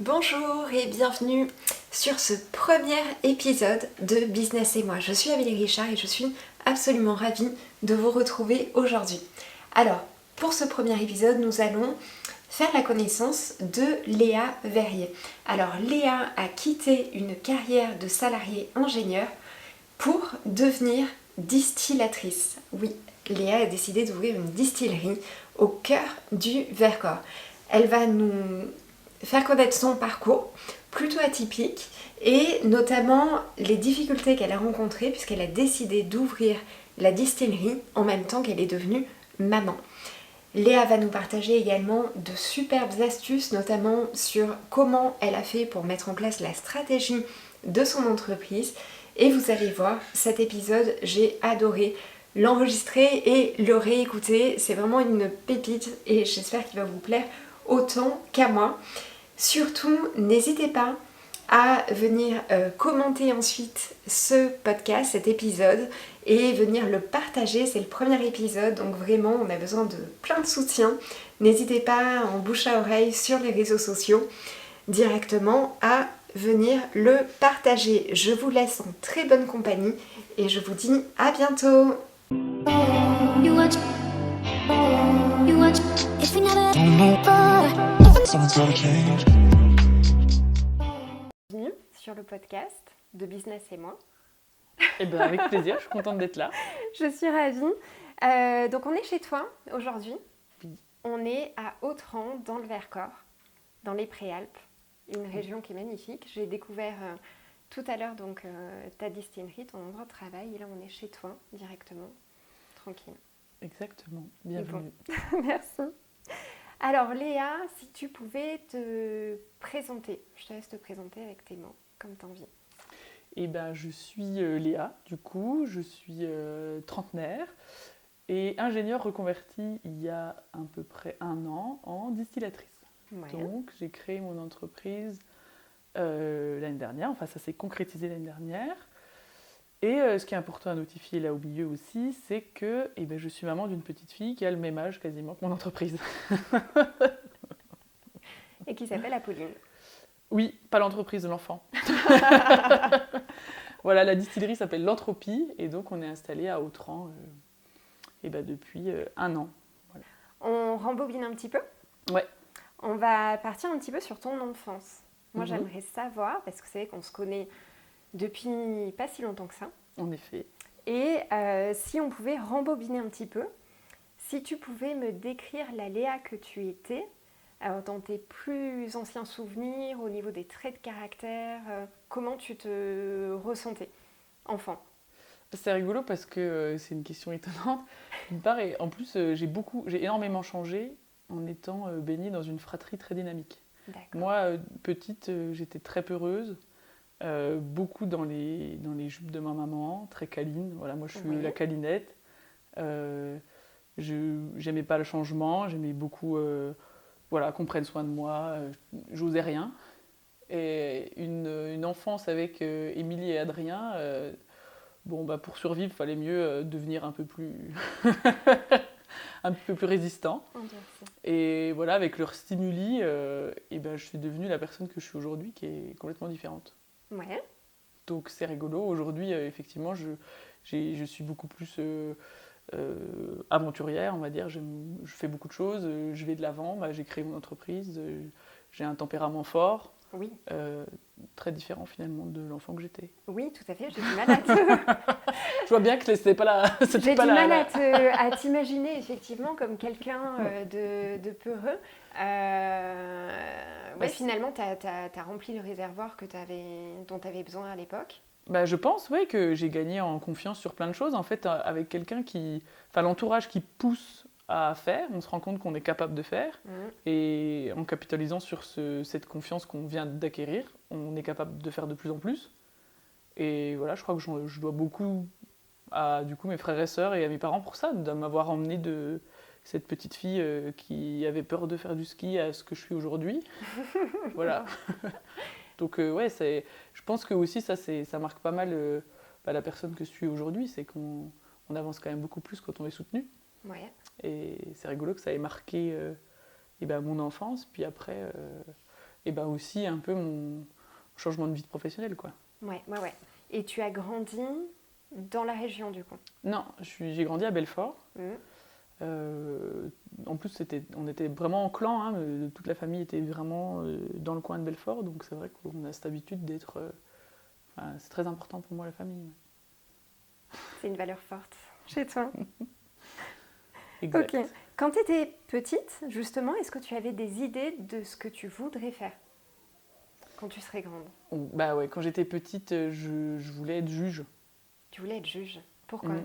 Bonjour et bienvenue sur ce premier épisode de Business et moi. Je suis Amélie Richard et je suis absolument ravie de vous retrouver aujourd'hui. Alors, pour ce premier épisode, nous allons faire la connaissance de Léa Verrier. Alors, Léa a quitté une carrière de salariée ingénieur pour devenir distillatrice. Oui, Léa a décidé d'ouvrir une distillerie au cœur du Vercors. Elle va nous faire connaître son parcours plutôt atypique et notamment les difficultés qu'elle a rencontrées puisqu'elle a décidé d'ouvrir la distillerie en même temps qu'elle est devenue maman. Léa va nous partager également de superbes astuces, notamment sur comment elle a fait pour mettre en place la stratégie de son entreprise. Et vous allez voir, cet épisode, j'ai adoré l'enregistrer et le réécouter. C'est vraiment une pépite et j'espère qu'il va vous plaire autant qu'à moi. Surtout, n'hésitez pas à venir commenter ensuite ce podcast, cet épisode, et venir le partager. C'est le premier épisode, donc vraiment on a besoin de plein de soutien. N'hésitez pas en bouche à oreille sur les réseaux sociaux directement à venir le partager. Je vous laisse en très bonne compagnie et je vous dis à bientôt. Bienvenue sur le podcast de Business et moi. Eh ben avec plaisir, je suis contente d'être là. Je suis ravie. Donc on est chez toi aujourd'hui. Oui. On est à Autran, dans le Vercors, dans les Préalpes, une région qui est magnifique. J'ai découvert tout à l'heure donc ta distillerie, ton endroit de travail. Et là on est chez toi directement, tranquille. Exactement, bienvenue. Bon. Merci. Alors Léa, si tu pouvais te présenter, je te laisse te présenter avec tes mots, comme t'envies. Eh ben je suis Léa, du coup, je suis trentenaire et ingénieure reconvertie il y a à peu près 1 an en distillatrice. Ouais. Donc j'ai créé mon entreprise l'année dernière, enfin ça s'est concrétisé l'année dernière. Et ce qui est important à notifier là au milieu aussi, c'est que je suis maman d'une petite fille qui a le même âge quasiment que mon entreprise. Et qui s'appelle Apolline. Oui, pas l'entreprise de l'enfant. Voilà, la distillerie s'appelle l'Entropie et donc on est installé à Autran depuis 1 an. Voilà. On rembobine un petit peu. Ouais. On va partir un petit peu sur ton enfance. Moi, j'aimerais savoir, parce que c'est vrai qu'on se connaît depuis pas si longtemps que ça. En effet. Et si on pouvait rembobiner un petit peu, si tu pouvais me décrire la Léa que tu étais, dans tes plus anciens souvenirs, au niveau des traits de caractère, comment tu te ressentais, enfant? C'est rigolo parce que c'est une question étonnante. D'une part, et en plus, j'ai énormément changé en étant baignée dans une fratrie très dynamique. D'accord. Moi, petite, j'étais très peureuse, beaucoup dans les jupes de ma maman, très câline. Voilà, moi, je suis la câlinette. J'aimais pas le changement, j'aimais beaucoup qu'on prenne soin de moi, j'osais rien. Et une enfance avec Émilie et Adrien, pour survivre, il fallait mieux devenir un peu plus un peu plus résistant. Et voilà, avec leur stimuli, je suis devenue la personne que je suis aujourd'hui, qui est complètement différente. Ouais. Donc c'est rigolo. Aujourd'hui, effectivement, je suis beaucoup plus aventurière, on va dire. Je fais beaucoup de choses, je vais de l'avant. J'ai créé mon entreprise, j'ai un tempérament fort. Oui. Très différent finalement de l'enfant que j'étais. Oui, tout à fait. J'ai du mal à Je vois bien que c'était pas la. J'ai du mal à t'imaginer effectivement comme quelqu'un de peureux. Finalement, tu as rempli le réservoir dont tu avais besoin à l'époque. Je pense que j'ai gagné en confiance sur plein de choses. En fait, avec quelqu'un l'entourage qui pousse à faire, on se rend compte qu'on est capable de faire. Et en capitalisant sur cette confiance qu'on vient d'acquérir, on est capable de faire de plus en plus. Et voilà, je crois que je dois beaucoup à mes frères et sœurs et à mes parents pour ça, de m'avoir emmené de cette petite fille qui avait peur de faire du ski à ce que je suis aujourd'hui. Voilà. Donc je pense que aussi ça marque pas mal la personne que je suis aujourd'hui, c'est qu'on avance quand même beaucoup plus quand on est soutenu. Ouais. Et c'est rigolo que ça ait marqué mon enfance, puis après et ben aussi un peu mon changement de vie professionnelle, quoi. Ouais. Et tu as grandi dans la région, du coup? Non, j'ai grandi à Belfort. Mhm. En plus, on était vraiment en clan, hein, toute la famille était vraiment dans le coin de Belfort, donc c'est vrai qu'on a cette habitude d'être... c'est très important pour moi, la famille. C'est une valeur forte chez toi. Exact. Ok. Quand tu étais petite, justement, est-ce que tu avais des idées de ce que tu voudrais faire quand tu serais grande? Bah ouais, quand j'étais petite, je voulais être juge. Tu voulais être juge. Pourquoi?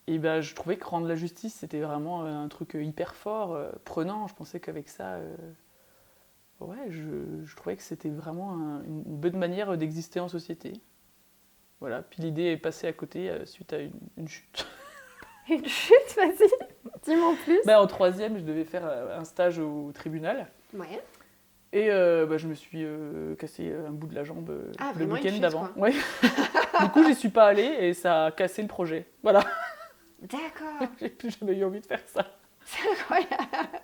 Et bah, je trouvais que rendre la justice, c'était vraiment un truc hyper fort, prenant. Je pensais qu'avec ça, ouais, je trouvais que c'était vraiment une bonne manière d'exister en société. Voilà, puis l'idée est passée à côté suite à une chute. Une chute, vas-y, dis-moi en plus. Bah, en troisième, je devais faire un stage au tribunal. Ouais. Et bah, je me suis cassé un bout de la jambe le vraiment une week-end chute, d'avant. quoi. Ouais. Du coup, j'y suis pas allée et ça a cassé le projet. Voilà, D'accord. j'ai plus jamais eu envie de faire ça. C'est incroyable.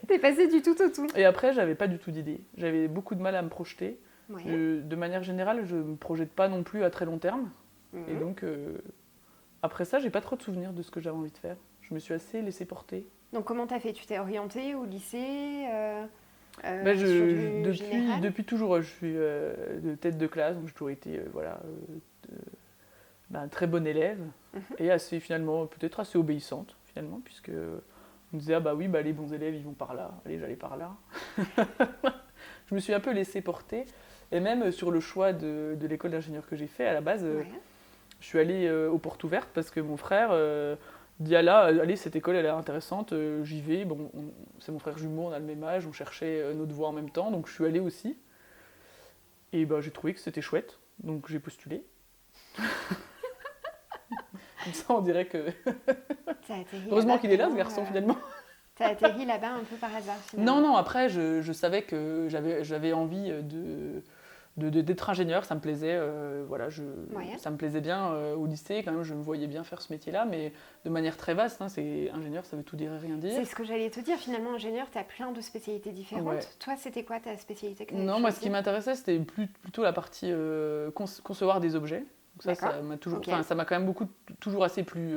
T'es passé du tout au tout. Et après, j'avais pas du tout d'idée. J'avais beaucoup de mal à me projeter. Ouais. De manière générale, je me projette pas non plus à très long terme. Mhm. Et donc, après ça, j'ai pas trop de souvenirs de ce que j'avais envie de faire. Je me suis assez laissée porter. Donc comment t'as fait? Tu t'es orientée au lycée Bah, sur du général? depuis toujours, je suis de tête de classe, donc j'ai toujours été bah, très bonne élève et assez finalement peut-être assez obéissante finalement, puisque on disait ah bah oui bah les bons élèves ils vont par là, allez j'allais par là. Je me suis un peu laissée porter et même sur le choix de l'école d'ingénieur que j'ai fait à la base, Ouais. je suis allée aux portes ouvertes parce que mon frère dit ah là, allez cette école elle est intéressante, j'y vais. Bon, c'est mon frère jumeau, on a le même âge, on cherchait notre voie en même temps, donc je suis allée aussi. Et bah, j'ai trouvé que c'était chouette, donc j'ai postulé. Comme ça on dirait que... T'as atterri Heureusement là-bas, qu'il est là ce vraiment, garçon finalement. T'as atterri là-bas un peu par hasard finalement. Non, après je savais que j'avais envie d'être ingénieur, ça me plaisait, voilà, Ouais. ça me plaisait bien au lycée, quand même je me voyais bien faire ce métier-là, mais de manière très vaste, hein, c'est ingénieur, ça veut tout dire et rien dire. C'est ce que j'allais te dire, finalement ingénieur, t'as plein de spécialités différentes. Ouais. Toi, c'était quoi ta spécialité que t'avais Non, moi ce choisie? qui m'intéressait c'était plutôt la partie concevoir des objets. Donc ça D'accord. m'a toujours, Ok. ça m'a quand même toujours assez plu.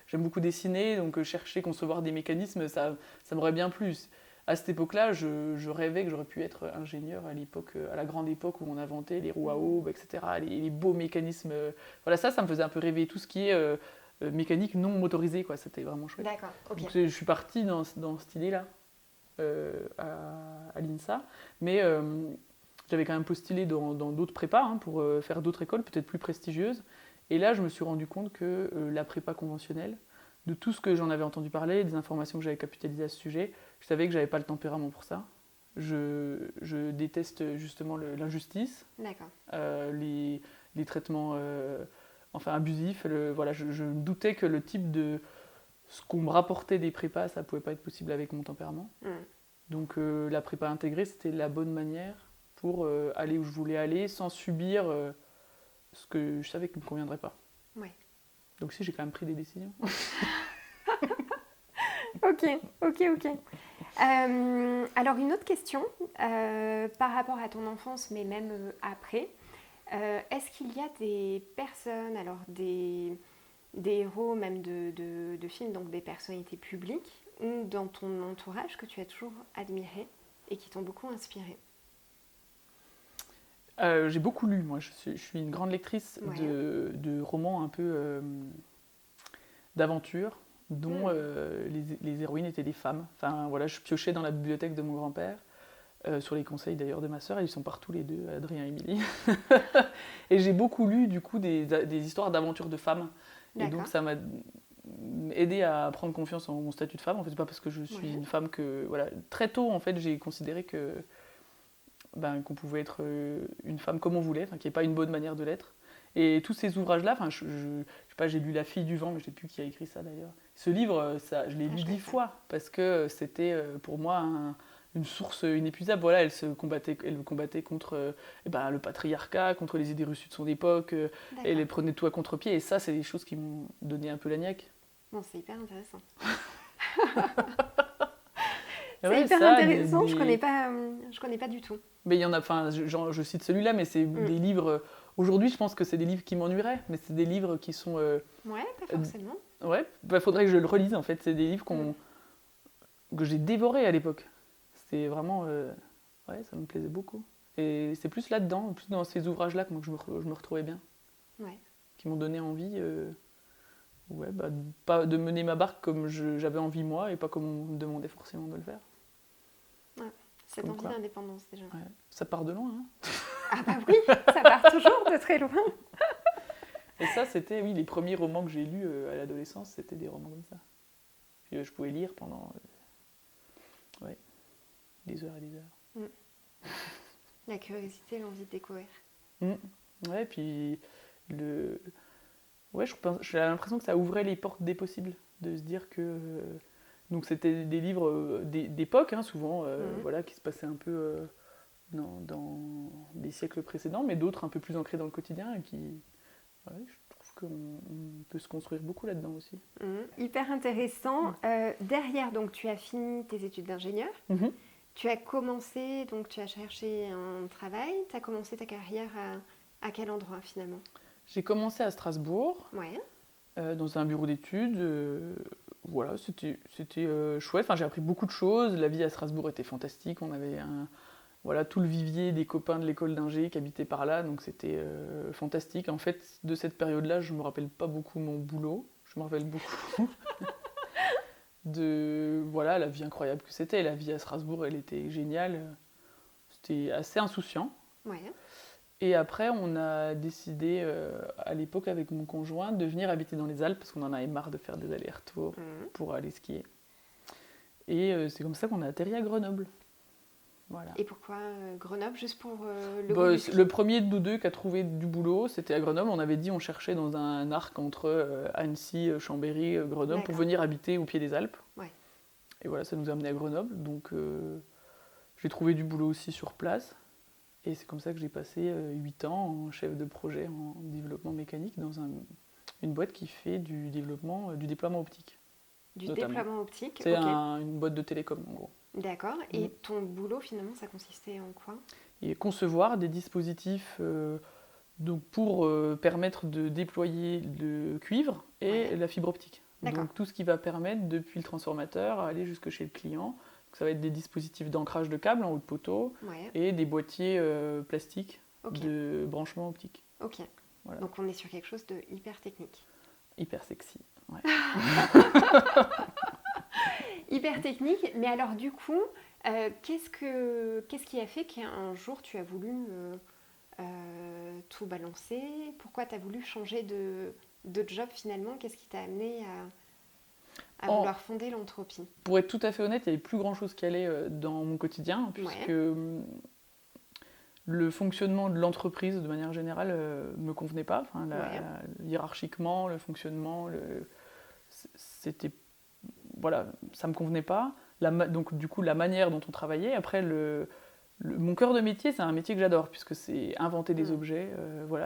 J'aime beaucoup dessiner, donc chercher, concevoir des mécanismes, ça m'aurait bien plu. À cette époque-là, je rêvais que j'aurais pu être ingénieur à l'époque, à la grande époque où on inventait les roues à aubes, etc. Les beaux mécanismes. Voilà, ça me faisait un peu rêver. Tout ce qui est mécanique non motorisée, quoi. C'était vraiment chouette. D'accord, ok. Donc je suis partie dans cette idée-là à l'INSA, mais j'avais quand même postulé dans d'autres prépas hein, pour faire d'autres écoles, peut-être plus prestigieuses. Et là, je me suis rendu compte que la prépa conventionnelle, de tout ce que j'en avais entendu parler, des informations que j'avais capitalisées à ce sujet, je savais que j'avais pas le tempérament pour ça. Je déteste justement l'injustice, D'accord. les traitements abusifs. Voilà, je me doutais que le type de ce qu'on me rapportait des prépas, ça pouvait pas être possible avec mon tempérament. Donc la prépa intégrée, c'était la bonne manière pour aller où je voulais aller sans subir ce que je savais qui ne me conviendrait pas. Ouais. Donc si, j'ai quand même pris des décisions. Ok. Alors une autre question par rapport à ton enfance, mais même après. Est-ce qu'il y a des personnes, alors des héros même de films, donc des personnalités publiques, ou dans ton entourage que tu as toujours admiré et qui t'ont beaucoup inspiré? J'ai beaucoup lu, moi. Je suis une grande lectrice Ouais. de romans un peu d'aventure, dont les héroïnes étaient des femmes. Enfin, voilà, je piochais dans la bibliothèque de mon grand-père, sur les conseils d'ailleurs de ma sœur, et ils sont partout les deux, Adrien et Émilie. Et j'ai beaucoup lu, du coup, des histoires d'aventures de femmes. Et donc, ça m'a aidé à prendre confiance en mon statut de femme. En fait, c'est pas parce que je suis une femme que... Voilà. Très tôt, en fait, j'ai considéré que... qu'on pouvait être une femme comme on voulait, qu'il n'y ait pas une bonne manière de l'être. Et tous ces ouvrages-là, je sais pas, j'ai lu La fille du vent, mais je ne sais plus qui a écrit ça d'ailleurs. Ce livre, je l'ai lu 10 fois, parce que c'était pour moi une source inépuisable. Voilà, elle combattait contre le patriarcat, contre les idées reçues de son époque, elle les prenait tout à contre-pied, et ça, c'est des choses qui m'ont donné un peu la niaque. Bon, c'est hyper intéressant. C'est Ouais, hyper ça, intéressant, je connais pas du tout. Mais il y en a, enfin, je cite celui-là, mais c'est des livres. Aujourd'hui, je pense que c'est des livres qui m'ennuieraient, mais c'est des livres qui sont. Ouais, pas forcément. Ouais, faudrait que je le relise en fait. C'est des livres que j'ai dévorés à l'époque. C'était vraiment. Ouais, ça me plaisait beaucoup. Et c'est plus là-dedans, plus dans ces ouvrages-là que moi, je me retrouvais bien. Ouais. Qui m'ont donné envie ouais, bah, pas de mener ma barque comme j'avais envie moi et pas comme on me demandait forcément de le faire. Ouais. Cette envie d'indépendance déjà. Ouais. Ça part de loin. Hein. Ah bah oui, ça part toujours de très loin. Et ça, c'était les premiers romans que j'ai lus à l'adolescence, c'était des romans comme ça. Puis, je pouvais lire pendant des heures et des heures. La curiosité, l'envie de découvrir. Ouais, puis ouais, j'ai l'impression que ça ouvrait les portes des possibles, de se dire que donc c'était des livres d'époque, hein, souvent, voilà, qui se passaient un peu dans des siècles précédents, mais d'autres un peu plus ancrés dans le quotidien et qui, ouais, je trouve qu'on peut se construire beaucoup là-dedans aussi. Hyper intéressant. Derrière, donc, tu as fini tes études d'ingénieur. Tu as commencé, donc tu as cherché un travail. Tu as commencé ta carrière à quel endroit finalement? J'ai commencé à Strasbourg, dans un bureau d'études. Voilà, c'était chouette. Enfin, j'ai appris beaucoup de choses. La vie à Strasbourg était fantastique. On avait tout le vivier des copains de l'école d'ingé qui habitaient par là, donc c'était fantastique. En fait, de cette période-là, je me rappelle pas beaucoup mon boulot. Je me rappelle beaucoup de la vie incroyable que c'était. La vie à Strasbourg, elle était géniale. C'était assez insouciant. Ouais. Et après, on a décidé, à l'époque avec mon conjoint, de venir habiter dans les Alpes, parce qu'on en avait marre de faire des allers-retours pour aller skier. Et c'est comme ça qu'on a atterri à Grenoble. Voilà. Et pourquoi Grenoble? Juste pour le Le premier de nous deux qui a trouvé du boulot, c'était à Grenoble. On avait dit on cherchait dans un arc entre Annecy, Chambéry, Grenoble, pour venir habiter au pied des Alpes. Ouais. Et voilà, ça nous a amené à Grenoble. Donc j'ai trouvé du boulot aussi sur place. Et c'est comme ça que j'ai passé 8 ans en chef de projet en développement mécanique dans une boîte qui fait du déploiement optique. Du déploiement optique. C'est une boîte de télécom en gros. D'accord. Et ton boulot finalement, ça consistait en quoi? Et concevoir des dispositifs donc pour permettre de déployer le cuivre et la fibre optique. Donc tout ce qui va permettre depuis le transformateur à aller jusque chez le client. Ça va être des dispositifs d'ancrage de câbles en haut de poteau et des boîtiers plastiques de branchement optique. Ok. Voilà. Donc on est sur quelque chose de hyper technique. Hyper sexy. Ouais. Hyper technique. Mais alors du coup, qu'est-ce qui a fait qu'un jour tu as voulu tout balancer? Pourquoi tu as voulu changer de job finalement? Qu'est-ce qui t'a amené à vouloir fonder l'Entropie? Pour être tout à fait honnête, il n'y avait plus grand-chose qui allait dans mon quotidien, puisque le fonctionnement de l'entreprise, de manière générale, me convenait pas. Enfin, hiérarchiquement, le fonctionnement, c'était... Voilà, ça me convenait pas. Donc du coup, la manière dont on travaillait. Après, mon cœur de métier, c'est un métier que j'adore, puisque c'est inventer des objets,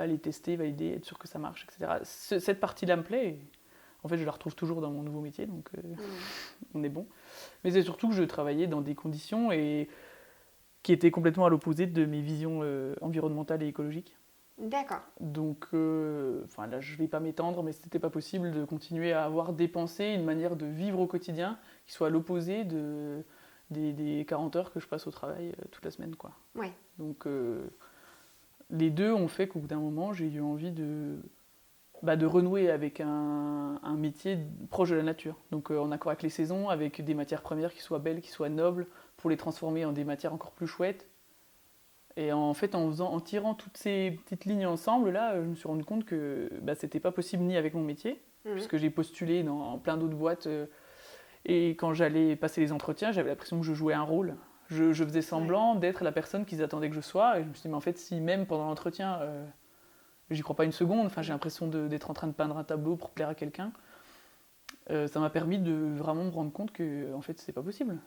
les tester, valider, être sûr que ça marche, etc. Cette partie-là me plaît. Et en fait, je la retrouve toujours dans mon nouveau métier, donc on est bon. Mais c'est surtout que je travaillais dans des conditions qui étaient complètement à l'opposé de mes visions environnementales et écologiques. D'accord. Donc, là, je ne vais pas m'étendre, mais c'était pas possible de continuer à avoir des pensées, une manière de vivre au quotidien qui soit à l'opposé des 40 heures que je passe au travail toute la semaine, quoi. Ouais. Donc, les deux ont fait qu'au bout d'un moment, j'ai eu envie de renouer avec un métier proche de la nature. Donc en accord avec les saisons, avec des matières premières qui soient belles, qui soient nobles, pour les transformer en des matières encore plus chouettes. Et en fait, en tirant toutes ces petites lignes ensemble, là, je me suis rendu compte que c'était pas possible ni avec mon métier, puisque j'ai postulé dans plein d'autres boîtes. Et quand j'allais passer les entretiens, j'avais l'impression que je jouais un rôle. Je faisais semblant d'être la personne qu'ils attendaient que je sois. Et je me suis dit, mais en fait, si même pendant l'entretien... j'y crois pas une seconde, enfin, j'ai l'impression d'être en train de peindre un tableau pour plaire à quelqu'un. Ça m'a permis de vraiment me rendre compte que en fait, c'est pas possible.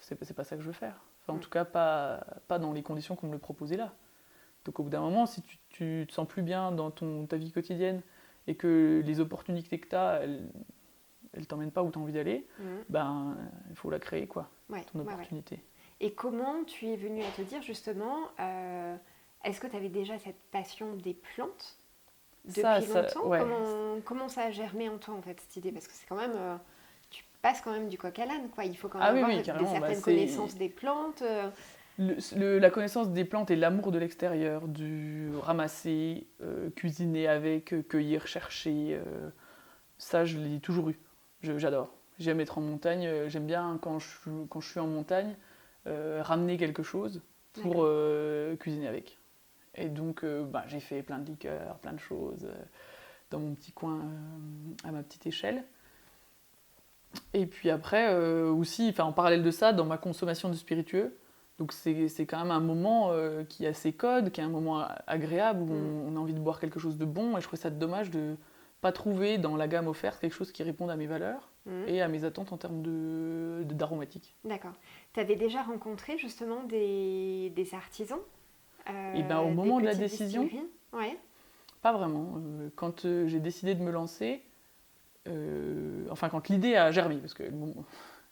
C'est pas ça que je veux faire. Enfin, en tout cas, pas dans les conditions qu'on me le proposait là. Donc au bout d'un moment, si tu te sens plus bien dans ta vie quotidienne et que les opportunités que tu as, elles t'emmènent pas où tu as envie d'aller, il faut la créer, quoi. Ouais, ton ouais, ouais. opportunité. Et comment tu es venue à te dire justement, est-ce que tu avais déjà cette passion des plantes depuis longtemps? Ouais. Comment ça a germé en toi en fait cette idée? Parce que c'est quand même, tu passes quand même du coq à l'âne quoi. Il faut quand même Ah oui, avoir oui, carrément. certaines connaissances des plantes. La connaissance des plantes et l'amour de l'extérieur, du ramasser, cuisiner avec, cueillir, chercher, ça je l'ai toujours eu. J'adore. J'aime être en montagne, j'aime bien quand je suis en montagne, ramener quelque chose pour D'accord. cuisiner avec. Et donc j'ai fait plein de liqueurs, plein de choses dans mon petit coin à ma petite échelle. Et puis après aussi, en parallèle de ça, dans ma consommation de spiritueux, donc c'est quand même un moment qui a ses codes, qui est un moment agréable où on a envie de boire quelque chose de bon. Et je trouvais ça dommage de pas trouver dans la gamme offerte quelque chose qui réponde à mes valeurs et à mes attentes en termes d'aromatique. D'accord. Tu avais déjà rencontré justement des artisans, Et ben au des moment de la petites décision, distilleries? Ouais. pas vraiment. Quand j'ai décidé de me lancer, quand l'idée a germé, parce que bon,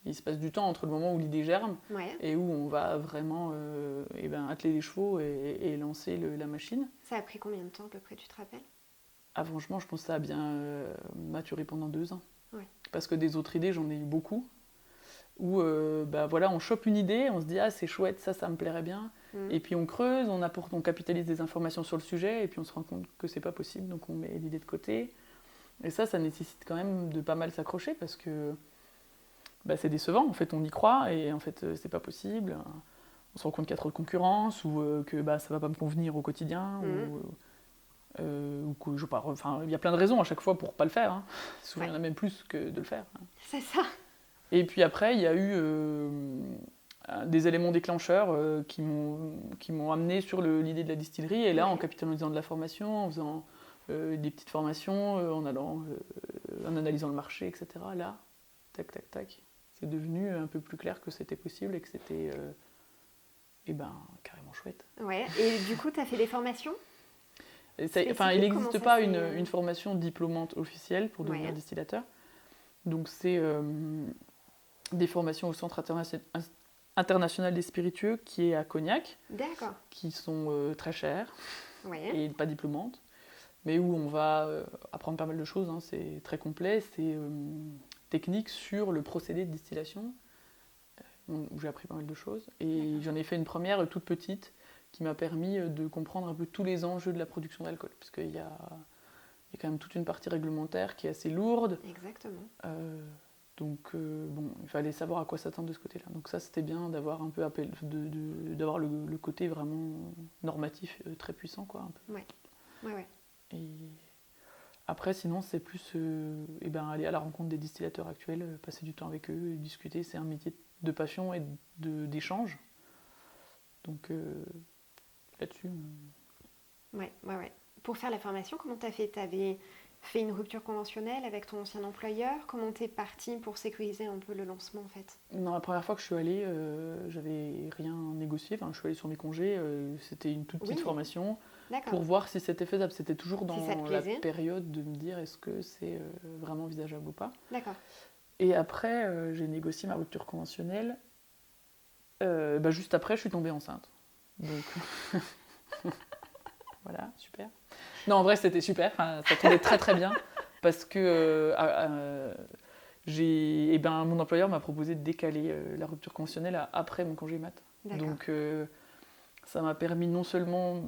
il se passe du temps entre le moment où l'idée germe Ouais. et où on va vraiment atteler les chevaux et lancer la machine. Ça a pris combien de temps à peu près, tu te rappelles? Franchement, je pense que ça a bien maturé pendant 2 ans. Ouais. Parce que des autres idées, j'en ai eu beaucoup. Où on chope une idée, on se dit ah c'est chouette, ça me plairait bien. Et puis on creuse, on capitalise des informations sur le sujet, et puis on se rend compte que c'est pas possible, donc on met l'idée de côté. Et ça nécessite quand même de pas mal s'accrocher parce que c'est décevant. En fait, on y croit et en fait, c'est pas possible. On se rend compte qu'il y a trop de concurrence ou que ça va pas me convenir au quotidien. Ou que je sais pas. Enfin, il y a plein de raisons à chaque fois pour pas le faire. Hein. Souvent, il y en a même plus que de le faire. Hein. C'est ça. Et puis après, il y a eu des éléments déclencheurs qui m'ont amené sur l'idée de la distillerie. Et là, en capitalisant de la formation, en faisant des petites formations, en analysant le marché, etc. Là, tac, tac, tac. C'est devenu un peu plus clair que c'était possible et que c'était carrément chouette. Ouais. Et du coup, tu as fait des formations? Il n'existe pas une formation diplômante officielle pour devenir distillateur. Donc c'est des formations au Centre international des spiritueux qui est à Cognac. D'accord. Qui sont très chères et pas diplômantes. Mais où on va apprendre pas mal de choses. Hein. C'est très complet. C'est technique sur le procédé de distillation, où j'ai appris pas mal de choses. Et j'en ai fait une première toute petite qui m'a permis de comprendre un peu tous les enjeux de la production d'alcool. Parce qu'il y a quand même toute une partie réglementaire qui est assez lourde. Exactement. Donc il fallait savoir à quoi s'attendre de ce côté-là. Donc ça, c'était bien d'avoir un peu d'avoir le côté vraiment normatif très puissant, quoi. Un peu. Ouais. Et après, sinon, c'est plus aller à la rencontre des distillateurs actuels, passer du temps avec eux, discuter. C'est un métier de passion et d'échange. Donc là-dessus. Ouais. Pour faire la formation, comment t'as fait? T'avais fait une rupture conventionnelle avec ton ancien employeur? Comment t'es partie pour sécuriser un peu le lancement en fait? Non, la première fois que je suis allée, j'avais rien négocié. Enfin, je suis allée sur mes congés. C'était une toute petite formation. D'accord. Pour voir si c'était faisable. C'était toujours dans la plaisait. période de me dire est-ce que c'est vraiment envisageable ou pas. D'accord. Et après, j'ai négocié ma rupture conventionnelle. Juste après, je suis tombée enceinte. Donc, voilà, super. Non, en vrai, c'était super. Enfin, ça tombait très très bien. Parce que mon employeur m'a proposé de décaler la rupture conventionnelle après mon congé mat. Donc, ça m'a permis non seulement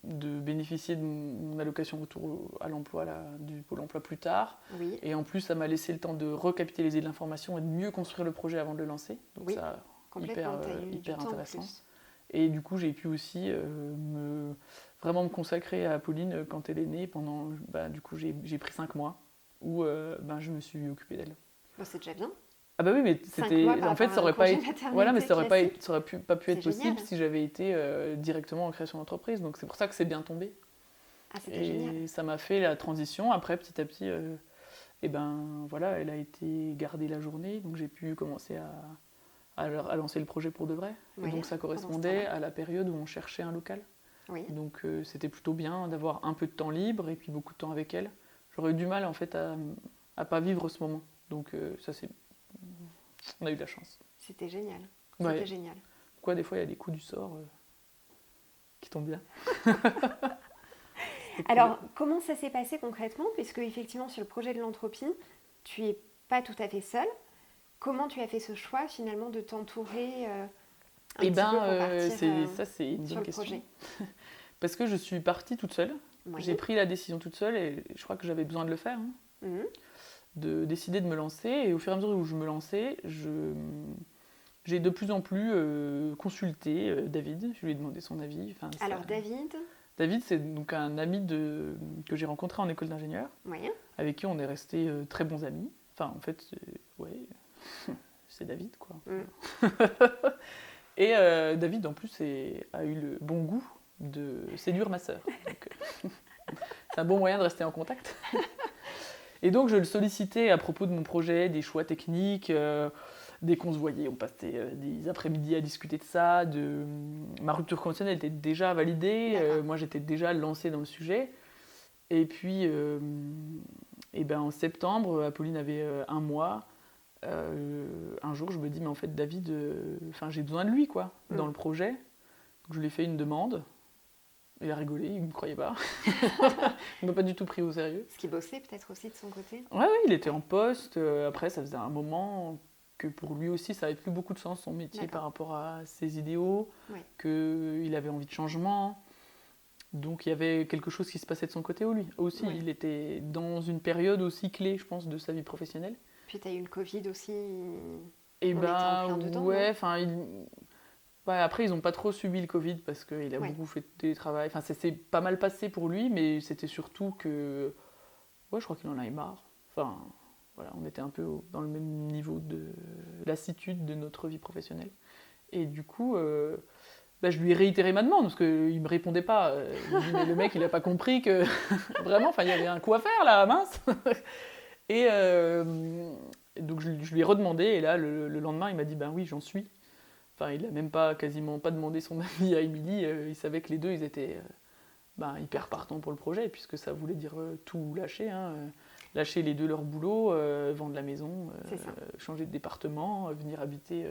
de bénéficier de mon allocation retour à l'emploi du Pôle emploi plus tard, et en plus ça m'a laissé le temps de recapitaliser de l'information et de mieux construire le projet avant de le lancer. Donc ça, hyper intéressant. Et du coup j'ai pu aussi vraiment me consacrer à Pauline quand elle est née. Du coup j'ai pris 5 mois où je me suis occupée d'elle. C'est déjà bien. Ah bah oui, mais c'était en fait ça aurait pas été mais ça aurait pas pu être possible si j'avais été directement en création d'entreprise. Donc c'est pour ça que c'est bien tombé. C'était génial. Et ça m'a fait la transition. Après petit à petit elle a été gardée la journée, donc j'ai pu commencer à lancer le projet pour de vrai. Et donc ça correspondait à la période où on cherchait un local. Donc c'était plutôt bien d'avoir un peu de temps libre et puis beaucoup de temps avec elle. J'aurais eu du mal en fait à pas vivre ce moment. Donc ça c'est on a eu de la chance. C'était génial. C'était génial. Quoi, des fois, il y a des coups du sort qui tombent bien. Alors, comment ça s'est passé concrètement? Puisque, effectivement, sur le projet de l'entropie, tu n'es pas tout à fait seule. Comment tu as fait ce choix, finalement, de t'entourer un petit peu pour partir ça, c'est une sur bonne le question. projet? Parce que je suis partie toute seule. Oui. J'ai pris la décision toute seule et je crois que j'avais besoin de le faire, de décider de me lancer. Et au fur et à mesure où je me lançais, j'ai de plus en plus consulté David. Je lui ai demandé son avis. Alors, David, David, c'est donc un ami que j'ai rencontré en école d'ingénieur, avec qui on est restés très bons amis. Enfin, en fait, c'est David, quoi. Et David, en plus, a eu le bon goût de séduire ma sœur. Donc, c'est un bon moyen de rester en contact. Et donc, je le sollicitais à propos de mon projet, des choix techniques. Dès qu'on se voyait, on passait des après-midi à discuter de ça. Ma rupture conventionnelle était déjà validée. Moi, j'étais déjà lancée dans le sujet. Et puis, en septembre, Apolline avait 1 mois. Un jour, je me dis, mais en fait, David, j'ai besoin de lui, quoi, dans le projet. Donc, je lui ai fait une demande. Il a rigolé, il ne me croyait pas. Il ne m'a pas du tout pris au sérieux. Est-ce qu'il bossait peut-être aussi de son côté? Ouais, il était en poste. Après, ça faisait un moment que pour lui aussi, ça n'avait plus beaucoup de sens, son métier, par rapport à ses idéaux, qu'il avait envie de changement. Donc, il y avait quelque chose qui se passait de son côté aussi. Il était dans une période aussi clé, je pense, de sa vie professionnelle. Puis, tu as eu le Covid aussi. Et après, ils n'ont pas trop subi le Covid parce qu'il a beaucoup fait de télétravail. Enfin, ça s'est pas mal passé pour lui, mais c'était surtout que... Ouais, je crois qu'il en avait marre. Enfin, voilà, on était un peu dans le même niveau de lassitude de notre vie professionnelle. Et du coup, je lui ai réitéré ma demande parce qu'il ne me répondait pas. Il me dit, mais le mec, il n'a pas compris que... Vraiment, il y avait un coup à faire, là, mince. Et donc, je lui ai redemandé. Et là, le lendemain, il m'a dit, ben oui, j'en suis. Enfin, il n'a même quasiment pas demandé son avis à Émilie. Il savait que les deux, ils étaient hyper partants pour le projet, puisque ça voulait dire tout lâcher. Lâcher les deux leur boulot, vendre la maison, changer de département, venir habiter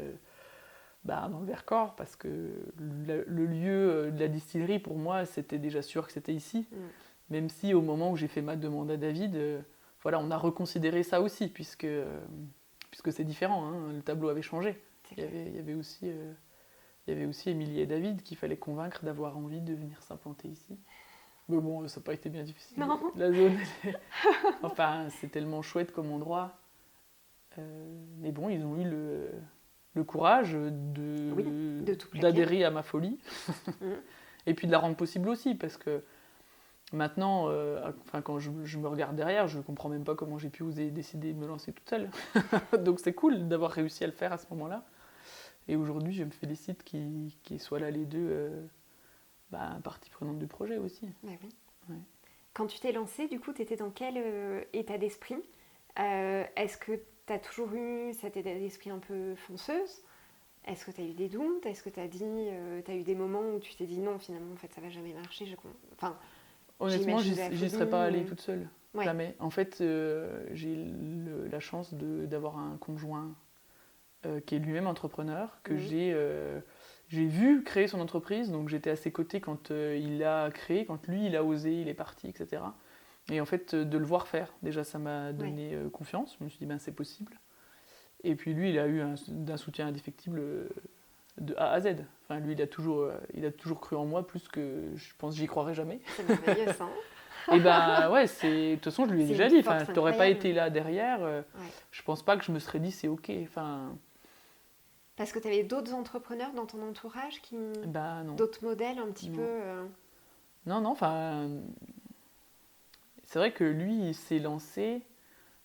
dans le Vercors, parce que le lieu de la distillerie, pour moi, c'était déjà sûr que c'était ici. Même si au moment où j'ai fait ma demande à David, on a reconsidéré ça aussi, puisque c'est différent, le tableau avait changé. Il y avait aussi Émilie et David qu'il fallait convaincre d'avoir envie de venir s'implanter ici. Mais bon, ça n'a pas été bien difficile. Non. La zone, c'est tellement chouette comme endroit. Mais bon, ils ont eu le courage d'adhérer à ma folie. Et puis de la rendre possible aussi, parce que maintenant, quand je me regarde derrière, je ne comprends même pas comment j'ai pu oser décider de me lancer toute seule. Donc c'est cool d'avoir réussi à le faire à ce moment-là. Et aujourd'hui, je me félicite qu'ils soient là les deux partie prenante du projet aussi. Oui. Quand tu t'es lancée, du coup, tu étais dans quel état d'esprit? Est-ce que tu as toujours eu cet état d'esprit un peu fonceuse? Est-ce que tu as eu des doutes? Est-ce que tu as eu des moments où tu t'es dit non, finalement, en fait, ça va jamais marcher? Honnêtement, j'y serais pas allée toute seule. Jamais. En fait, j'ai la chance d'avoir un conjoint qui est lui-même entrepreneur, que j'ai vu créer son entreprise, donc j'étais à ses côtés quand il l'a créé, quand lui il a osé, il est parti, etc. Et en fait, de le voir faire, déjà ça m'a donné confiance, je me suis dit c'est possible. Et puis lui, il a eu un soutien indéfectible de A à Z. Enfin, lui, il a toujours cru en moi, plus que je pense j'y croirais jamais. C'est merveilleux ça. Et de toute façon, je lui ai déjà dit, t'aurais pas été là derrière, je pense pas que je me serais dit c'est ok. Parce que tu avais d'autres entrepreneurs dans ton entourage non. D'autres modèles un petit peu Non, c'est vrai que lui, il s'est lancé.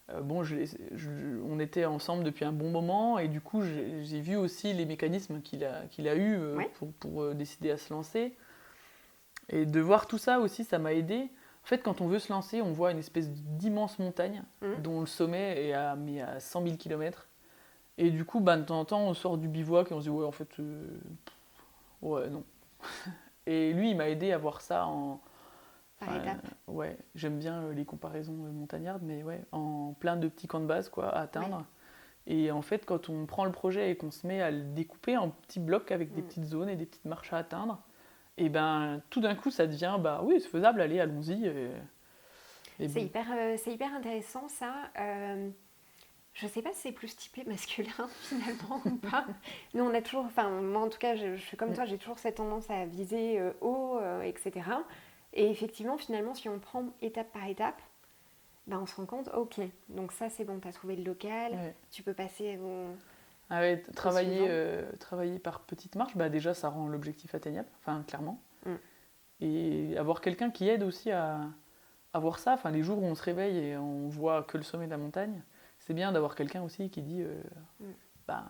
On était ensemble depuis un bon moment et du coup, j'ai vu aussi les mécanismes qu'il a eu pour décider à se lancer. Et de voir tout ça aussi, ça m'a aidé. En fait, quand on veut se lancer, on voit une espèce d'immense montagne dont le sommet est à 100 000 km. Et du coup, de temps en temps, on sort du bivouac et on se dit ouais, en fait, non. Et lui, il m'a aidé à voir ça par étapes. J'aime bien les comparaisons montagnardes, mais en plein de petits camps de base à atteindre. Et en fait, quand on prend le projet et qu'on se met à le découper en petits blocs avec des petites zones et des petites marches à atteindre, et ben tout d'un coup, ça devient, bah oui, c'est faisable, allez, allons-y. Et C'est bon. hyper intéressant ça. Je sais pas si c'est plus typé masculin finalement ou pas. Nous on a toujours, enfin moi en tout cas je suis comme toi, j'ai toujours cette tendance à viser haut, etc. Et effectivement finalement si on prend étape par étape, ben, on se rend compte, ok, donc ça c'est bon, tu as trouvé le local, Ouais. tu peux passer au... Ah ouais, suivant. travailler par petites marches, bah déjà ça rend l'objectif atteignable, enfin clairement. Mm. Et avoir quelqu'un qui aide aussi à voir ça, enfin les jours où on se réveille et on voit que le sommet de la montagne, c'est bien d'avoir quelqu'un aussi qui dit ben,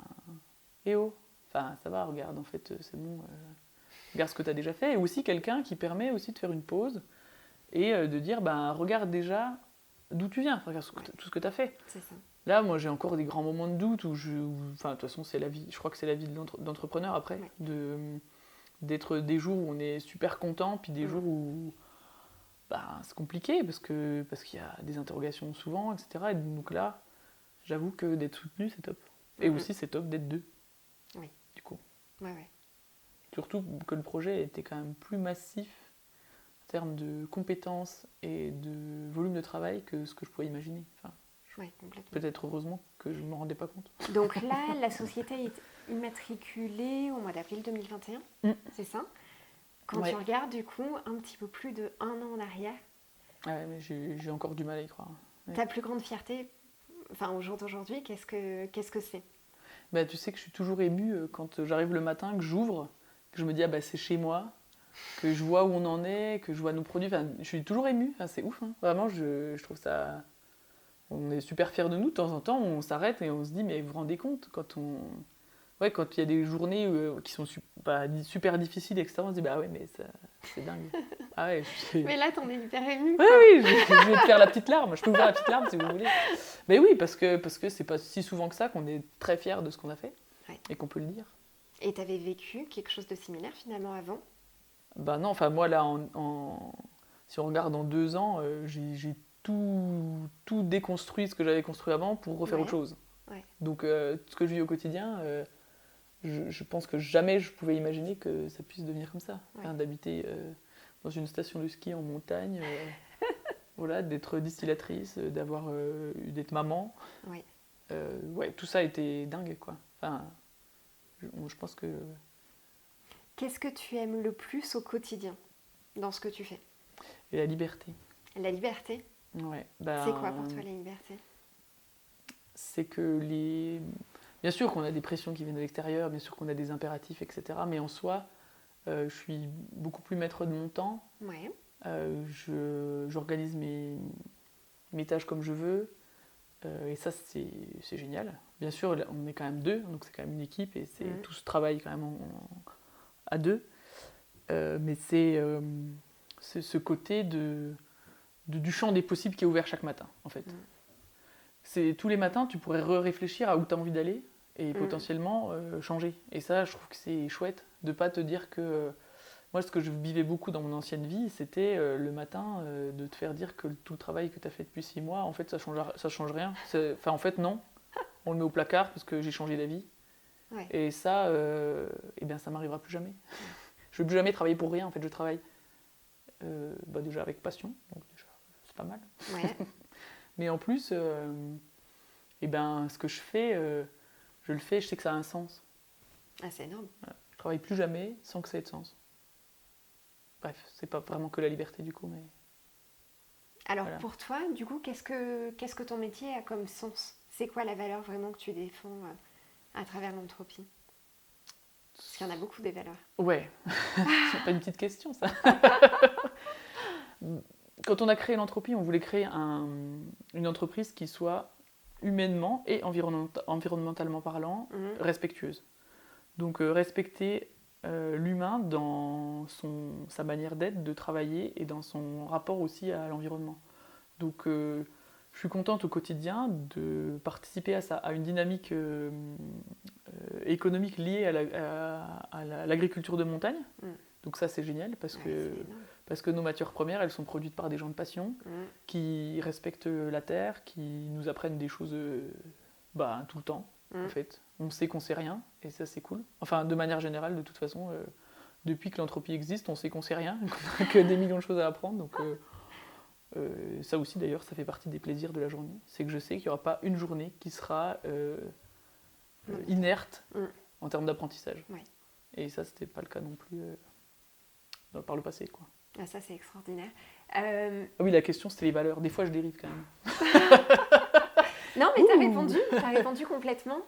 eh oh, enfin ça va, regarde, en fait c'est bon, regarde ce que tu as déjà fait. Et aussi quelqu'un qui permet aussi de faire une pause et de dire ben, regarde déjà d'où tu viens, regarde tout ce que tu as fait. C'est ça. Là, moi, j'ai encore des grands moments de doute enfin, de toute façon, c'est la vie. Je crois que c'est la vie d'entrepreneur après, d'être des jours où on est super content, puis des jours où bah, c'est compliqué parce qu'il y a des interrogations souvent, etc. Et donc là, j'avoue que d'être soutenu, c'est top. Et aussi, c'est top d'être deux. Oui. Du coup. Ouais. Surtout que le projet était quand même plus massif en termes de compétences et de volume de travail que ce que je pouvais imaginer. Enfin, Complètement. peut-être heureusement que je ne m'en rendais pas compte. Donc là, la société est immatriculée au mois d'avril 2021, c'est ça? Quand tu regardes du coup un petit peu plus de 1 an en arrière, ouais, mais j'ai encore du mal à y croire. Ouais. Ta plus grande fierté, enfin au jour d'aujourd'hui, qu'est-ce que c'est? Bah, tu sais que je suis toujours émue quand j'arrive le matin, que j'ouvre, que je me dis ah bah c'est chez moi, que je vois où on en est, que je vois nos produits. Enfin, je suis toujours émue. Enfin, c'est ouf. Hein. Vraiment, je trouve ça. On est super fiers de nous. De temps en temps, on s'arrête et on se dit mais vous vous rendez compte quand il y a des journées qui sont super difficiles, etc. On se dit bah ouais mais c'est dingue. Ah ouais. Mais là, t'en es hyper émue. Oui, je vais te faire la petite larme. Je peux vous faire la petite larme si vous voulez. Mais oui, parce que c'est pas si souvent que ça qu'on est très fiers de ce qu'on a fait et qu'on peut le dire. Et t'avais vécu quelque chose de similaire finalement avant? Bah non, enfin moi là, si on regarde en 2 ans, j'ai tout déconstruit ce que j'avais construit avant pour refaire autre chose. Donc ce que je vis au quotidien, je pense que jamais je pouvais imaginer que ça puisse devenir comme ça. Enfin, d'habiter dans une station de ski en montagne, voilà, d'être distillatrice, d'être maman. Tout ça a été dingue quoi. Enfin, je pense que... Qu'est-ce que tu aimes le plus au quotidien dans ce que tu fais? Et la liberté. La liberté? Ouais. C'est quoi pour toi la liberté? C'est que bien sûr qu'on a des pressions qui viennent de l'extérieur, bien sûr qu'on a des impératifs, etc. Mais en soi, je suis beaucoup plus maître de mon temps. Ouais. J'organise mes tâches comme je veux. Et ça, c'est génial. Bien sûr, on est quand même deux, donc c'est quand même une équipe et tout se travaille quand même à deux. Mais c'est ce côté du champ des possibles qui est ouvert chaque matin, en fait. Tous les matins, tu pourrais réfléchir à où tu as envie d'aller et potentiellement changer. Et ça, je trouve que c'est chouette de ne pas te dire que... moi, ce que je vivais beaucoup dans mon ancienne vie, c'était le matin de te faire dire que tout le travail que tu as fait depuis 6 mois, en fait, ça change rien. Enfin, en fait, non. On le met au placard parce que j'ai changé d'avis. Et ça, eh bien, ça m'arrivera plus jamais. Je ne veux plus jamais travailler pour rien, en fait, je travaille déjà avec passion, donc déjà, c'est pas mal. Mais en plus, ce que je fais, je le fais, je sais que ça a un sens. Ah, c'est énorme. Voilà. Je travaille plus jamais sans que ça ait de sens. Bref, c'est pas vraiment que la liberté du coup, mais... Alors pour toi, du coup, qu'est-ce que ton métier a comme sens? C'est quoi la valeur vraiment que tu défends à travers l'entropie? Parce qu'il y en a beaucoup des valeurs. Ouais, c'est pas une petite question ça. Quand on a créé l'entropie, on voulait créer une entreprise qui soit humainement et environnementalement parlant respectueuse. Donc respecter l'humain dans sa manière d'être, de travailler et dans son rapport aussi à l'environnement. Donc je suis contente au quotidien de participer à une dynamique économique liée à l'agriculture de montagne. Donc ça c'est génial parce que nos matières premières elles sont produites par des gens de passion qui respectent la terre, qui nous apprennent des choses Tout le temps, en fait. On sait qu'on sait rien, et ça, c'est cool. Enfin, de manière générale, de toute façon, depuis que l'entropie existe, on sait qu'on sait rien, qu'on a que des millions de choses à apprendre. Donc, ça aussi, d'ailleurs, ça fait partie des plaisirs de la journée. C'est que je sais qu'il n'y aura pas une journée qui sera inerte en termes d'apprentissage. Ouais. Et ça, c'était pas le cas non plus par le passé, quoi. Ah, ça, c'est extraordinaire. Ah oui, la question, c'était les valeurs. Des fois, je dérive quand même. Non, mais t'as répondu complètement.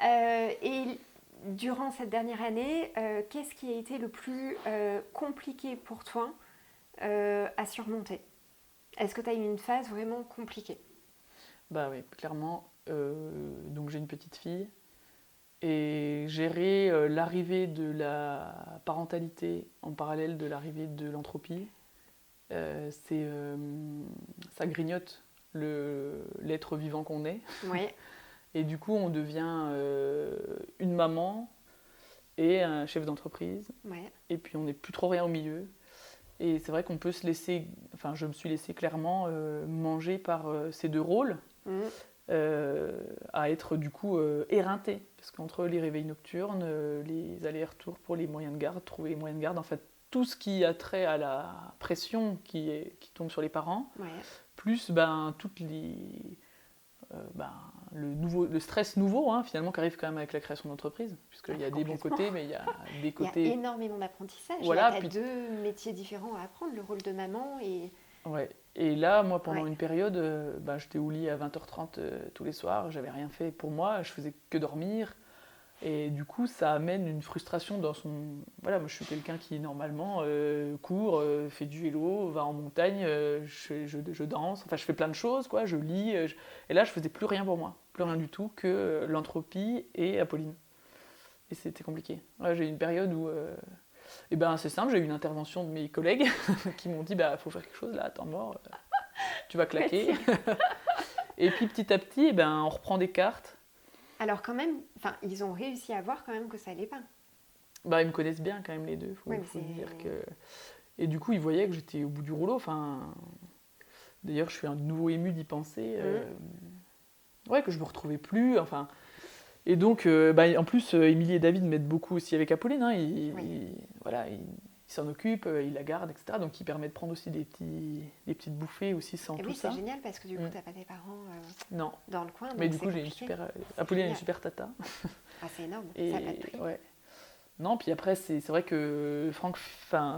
Et durant cette dernière année, qu'est-ce qui a été le plus compliqué pour toi à surmonter? Est-ce que tu as eu une phase vraiment compliquée? Bah oui, clairement. Donc j'ai une petite fille. Et gérer l'arrivée de la parentalité en parallèle de l'arrivée de l'entropie, ça grignote l'être vivant qu'on est. Ouais. Et du coup, on devient une maman et un chef d'entreprise. Ouais. Et puis, on n'est plus trop rien au milieu. Et c'est vrai qu'on peut se laisser, enfin, je me suis laissée clairement manger par ces deux rôles, à être du coup éreintée. Parce qu'entre les réveils nocturnes, les allers-retours pour les moyens de garde, trouver les moyens de garde, en fait, tout ce qui a trait à la pression qui tombe sur les parents, plus toutes les... le stress nouveau, finalement, qui arrive quand même avec la création d'entreprise, puisqu'il y a des bons côtés, mais il y a des côtés... Il y a énormément d'apprentissage. Voilà, tu as deux métiers différents à apprendre, le rôle de maman et... Ouais. Et là, moi, pendant une période, j'étais au lit à 20h30 tous les soirs, j'avais rien fait pour moi, je faisais que dormir. Et du coup, ça amène une frustration dans son... Voilà, moi je suis quelqu'un qui, normalement, court, fait du vélo, va en montagne, je danse, enfin je fais plein de choses, quoi, je lis. Et là, je faisais plus rien pour moi, plus rien du tout que l'entropie et Apolline. Et c'était compliqué. Ouais, j'ai eu une période où... c'est simple, j'ai eu une intervention de mes collègues qui m'ont dit faut faire quelque chose là, temps mort, tu vas claquer. Et puis petit à petit, on reprend des cartes. Alors quand même, ils ont réussi à voir quand même que ça allait pas. Ils me connaissent bien quand même les deux, faut dire que... Et du coup, ils voyaient que j'étais au bout du rouleau. D'ailleurs, je suis à nouveau émue d'y penser. Que je me retrouvais plus. Et donc, en plus, Émilie et David m'aident beaucoup aussi avec Apolline. Ils s'en occupent, ils la gardent, etc. Donc, ils permettent de prendre aussi des petites bouffées aussi sans tout ça. C'est génial parce que du coup, t'as pas tes parents non. dans le coin. Mais du coup, j'ai une super... Apolline a une super tata. Ah, c'est énorme, et, ça n'a pas de prix. Ouais. Non, puis après, c'est vrai que Franck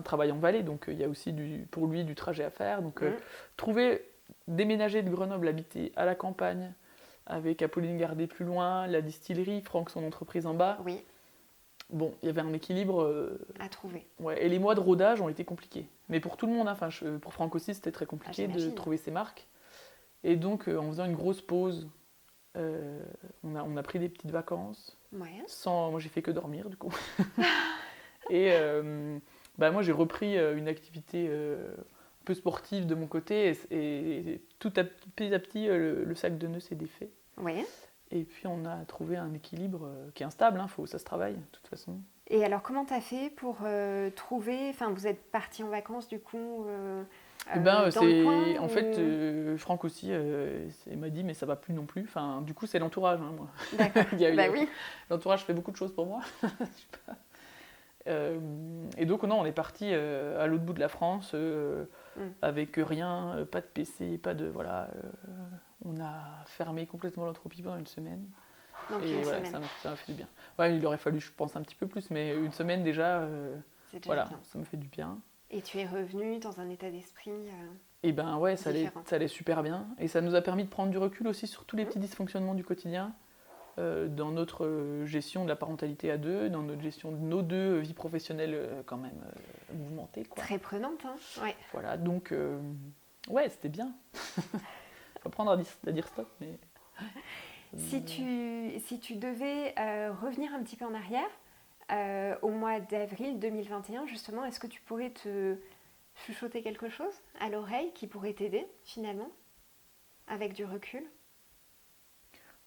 travaille en Valais, donc il y a aussi pour lui du trajet à faire. Donc, déménager de Grenoble, habiter à la campagne, avec Apolline gardée plus loin, la distillerie, Franck son entreprise en bas. Oui. Bon, il y avait un équilibre... à trouver. Ouais, et les mois de rodage ont été compliqués. Mais pour tout le monde, pour Franck aussi, c'était très compliqué de trouver ses marques. Et donc, en faisant une grosse pause, on a pris des petites vacances. Ouais. Moi, j'ai fait que dormir, du coup. Et moi, j'ai repris une activité un peu sportive de mon côté. Et petit à petit, le sac de nœuds s'est défait. Ouais. Et puis on a trouvé un équilibre qui est instable, ça se travaille de toute façon. Et alors comment tu as fait pour trouver, vous êtes partis en vacances du coup dans le coin, en fait, Franck aussi il m'a dit mais ça va plus non plus. Du coup c'est l'entourage, moi. D'accord. Oui. L'entourage fait beaucoup de choses pour moi. Et donc non, on est parti à l'autre bout de la France avec rien, pas de PC, pas de on a fermé complètement l'entropie pendant une semaine. Donc et semaine. Ça m'a fait du bien. Ouais, il aurait fallu, je pense, un petit peu plus, mais une semaine déjà, bien. Ça me fait du bien. Et tu es revenu dans un état d'esprit et ça allait super bien. Et ça nous a permis de prendre du recul aussi sur tous les petits dysfonctionnements du quotidien, dans notre gestion de la parentalité à deux, dans notre gestion de nos deux vies professionnelles quand même mouvementées. Quoi. Très prenante, hein. Ouais. Voilà, donc, c'était bien. Faut apprendre à dire stop, mais... Si tu devais revenir un petit peu en arrière, au mois d'avril 2021, justement, est-ce que tu pourrais te chuchoter quelque chose à l'oreille qui pourrait t'aider, finalement, avec du recul?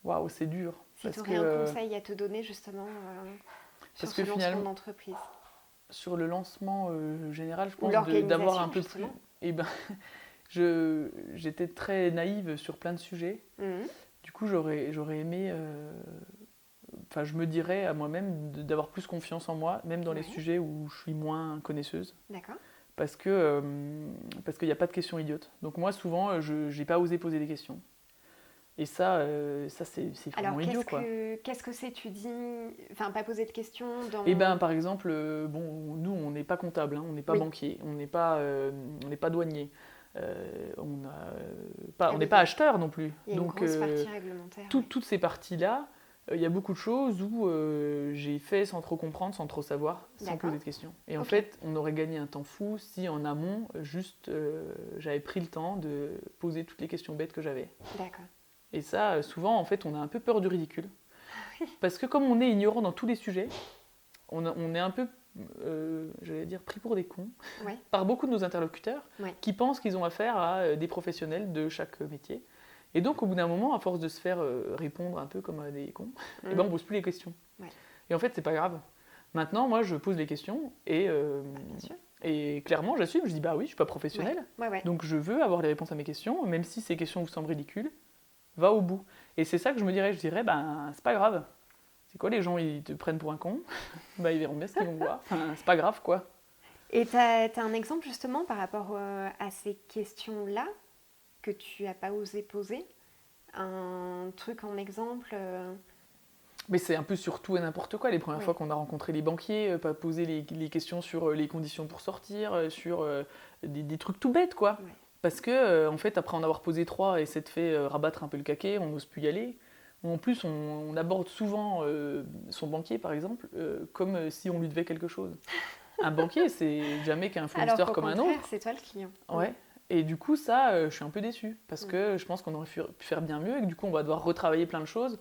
Waouh, c'est dur. Si tu aurais un conseil à te donner, justement, sur ce lancement d'entreprise. Sur le lancement général, je pense d'avoir un peu plus... J'étais très naïve sur plein de sujets. du coup, j'aurais aimé... Enfin, je me dirais à moi-même d'avoir plus confiance en moi, même dans les sujets où je suis moins connaisseuse. D'accord. Parce qu'il n'y a pas de questions idiotes. Donc moi, souvent, je n'ai pas osé poser des questions. Et ça c'est vraiment Alors, idiot, quoi. qu'est-ce que c'est, tu dis... Enfin, pas poser de questions dans... Et ben, par exemple, bon, nous, on n'est pas comptable, hein, on n'est pas banquier, on n'est pas douanier, on n'est pas acheteur non plus. Il y a une Donc, grosse partie réglementaire. toutes ces parties-là, il y a beaucoup de choses où j'ai fait sans trop comprendre, sans trop savoir, sans poser de questions. Et en fait, on aurait gagné un temps fou si en amont, juste, j'avais pris le temps de poser toutes les questions bêtes que j'avais. D'accord. Et ça, souvent, en fait, on a un peu peur du ridicule. Parce que comme on est ignorant dans tous les sujets, on est un peu, j'allais dire, pris pour des cons par beaucoup de nos interlocuteurs qui pensent qu'ils ont affaire à des professionnels de chaque métier. Et donc, au bout d'un moment, à force de se faire répondre un peu comme à des cons, et ben, on ne pose plus les questions. Et en fait, c'est pas grave. Maintenant, moi, je pose les questions et clairement, j'assume. Je dis, bah oui, je suis pas professionnel. Donc, je veux avoir les réponses à mes questions, même si ces questions vous semblent ridicules. Va au bout. Et c'est ça que je dirais, ben, c'est pas grave. C'est quoi, les gens, ils te prennent pour un con? Bah, ils verront bien ce qu'ils vont voir. Enfin, c'est pas grave, quoi. Et t'as un exemple, justement, par rapport à ces questions-là que tu n'as pas osé poser? Un truc en exemple Mais c'est un peu sur tout et n'importe quoi. Les premières fois qu'on a rencontré les banquiers, pas poser les questions sur les conditions pour sortir, sur des trucs tout bêtes, quoi. Parce que, en fait, après en avoir posé 3 et s'être fait rabattre un peu le caquet, on n'ose plus y aller. En plus, on aborde souvent son banquier, par exemple, comme si on lui devait quelque chose. Un banquier, c'est jamais qu'un fournisseur comme un autre. C'est toi le client. Ouais. Et du coup, ça, je suis un peu déçue. Parce que je pense qu'on aurait pu faire bien mieux et que du coup, on va devoir retravailler plein de choses.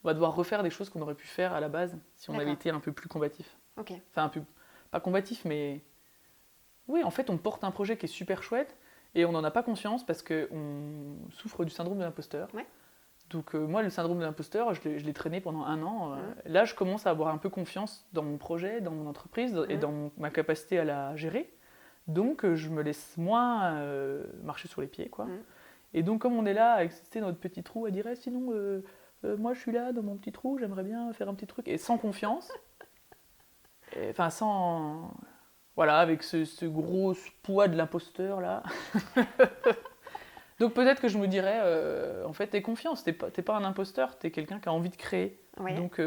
On va devoir refaire des choses qu'on aurait pu faire à la base si on avait été un peu plus combatif. Enfin, un peu, pas combatif, mais... Oui, en fait, on porte un projet qui est super chouette. Et on n'en a pas conscience parce qu'on souffre du syndrome de l'imposteur. Donc moi, le syndrome de l'imposteur, je l'ai traîné pendant 1 an. Là, je commence à avoir un peu confiance dans mon projet, dans mon entreprise et dans ma capacité à la gérer. Donc je me laisse moins marcher sur les pieds, quoi. Et donc comme on est là à exister dans notre petit trou, à dire sinon, moi je suis là dans mon petit trou, j'aimerais bien faire un petit truc. Et sans confiance, enfin sans... Voilà, avec ce gros poids de l'imposteur, là. Donc peut-être que je me dirais, en fait, t'es confiance, t'es pas un imposteur, t'es quelqu'un qui a envie de créer. Donc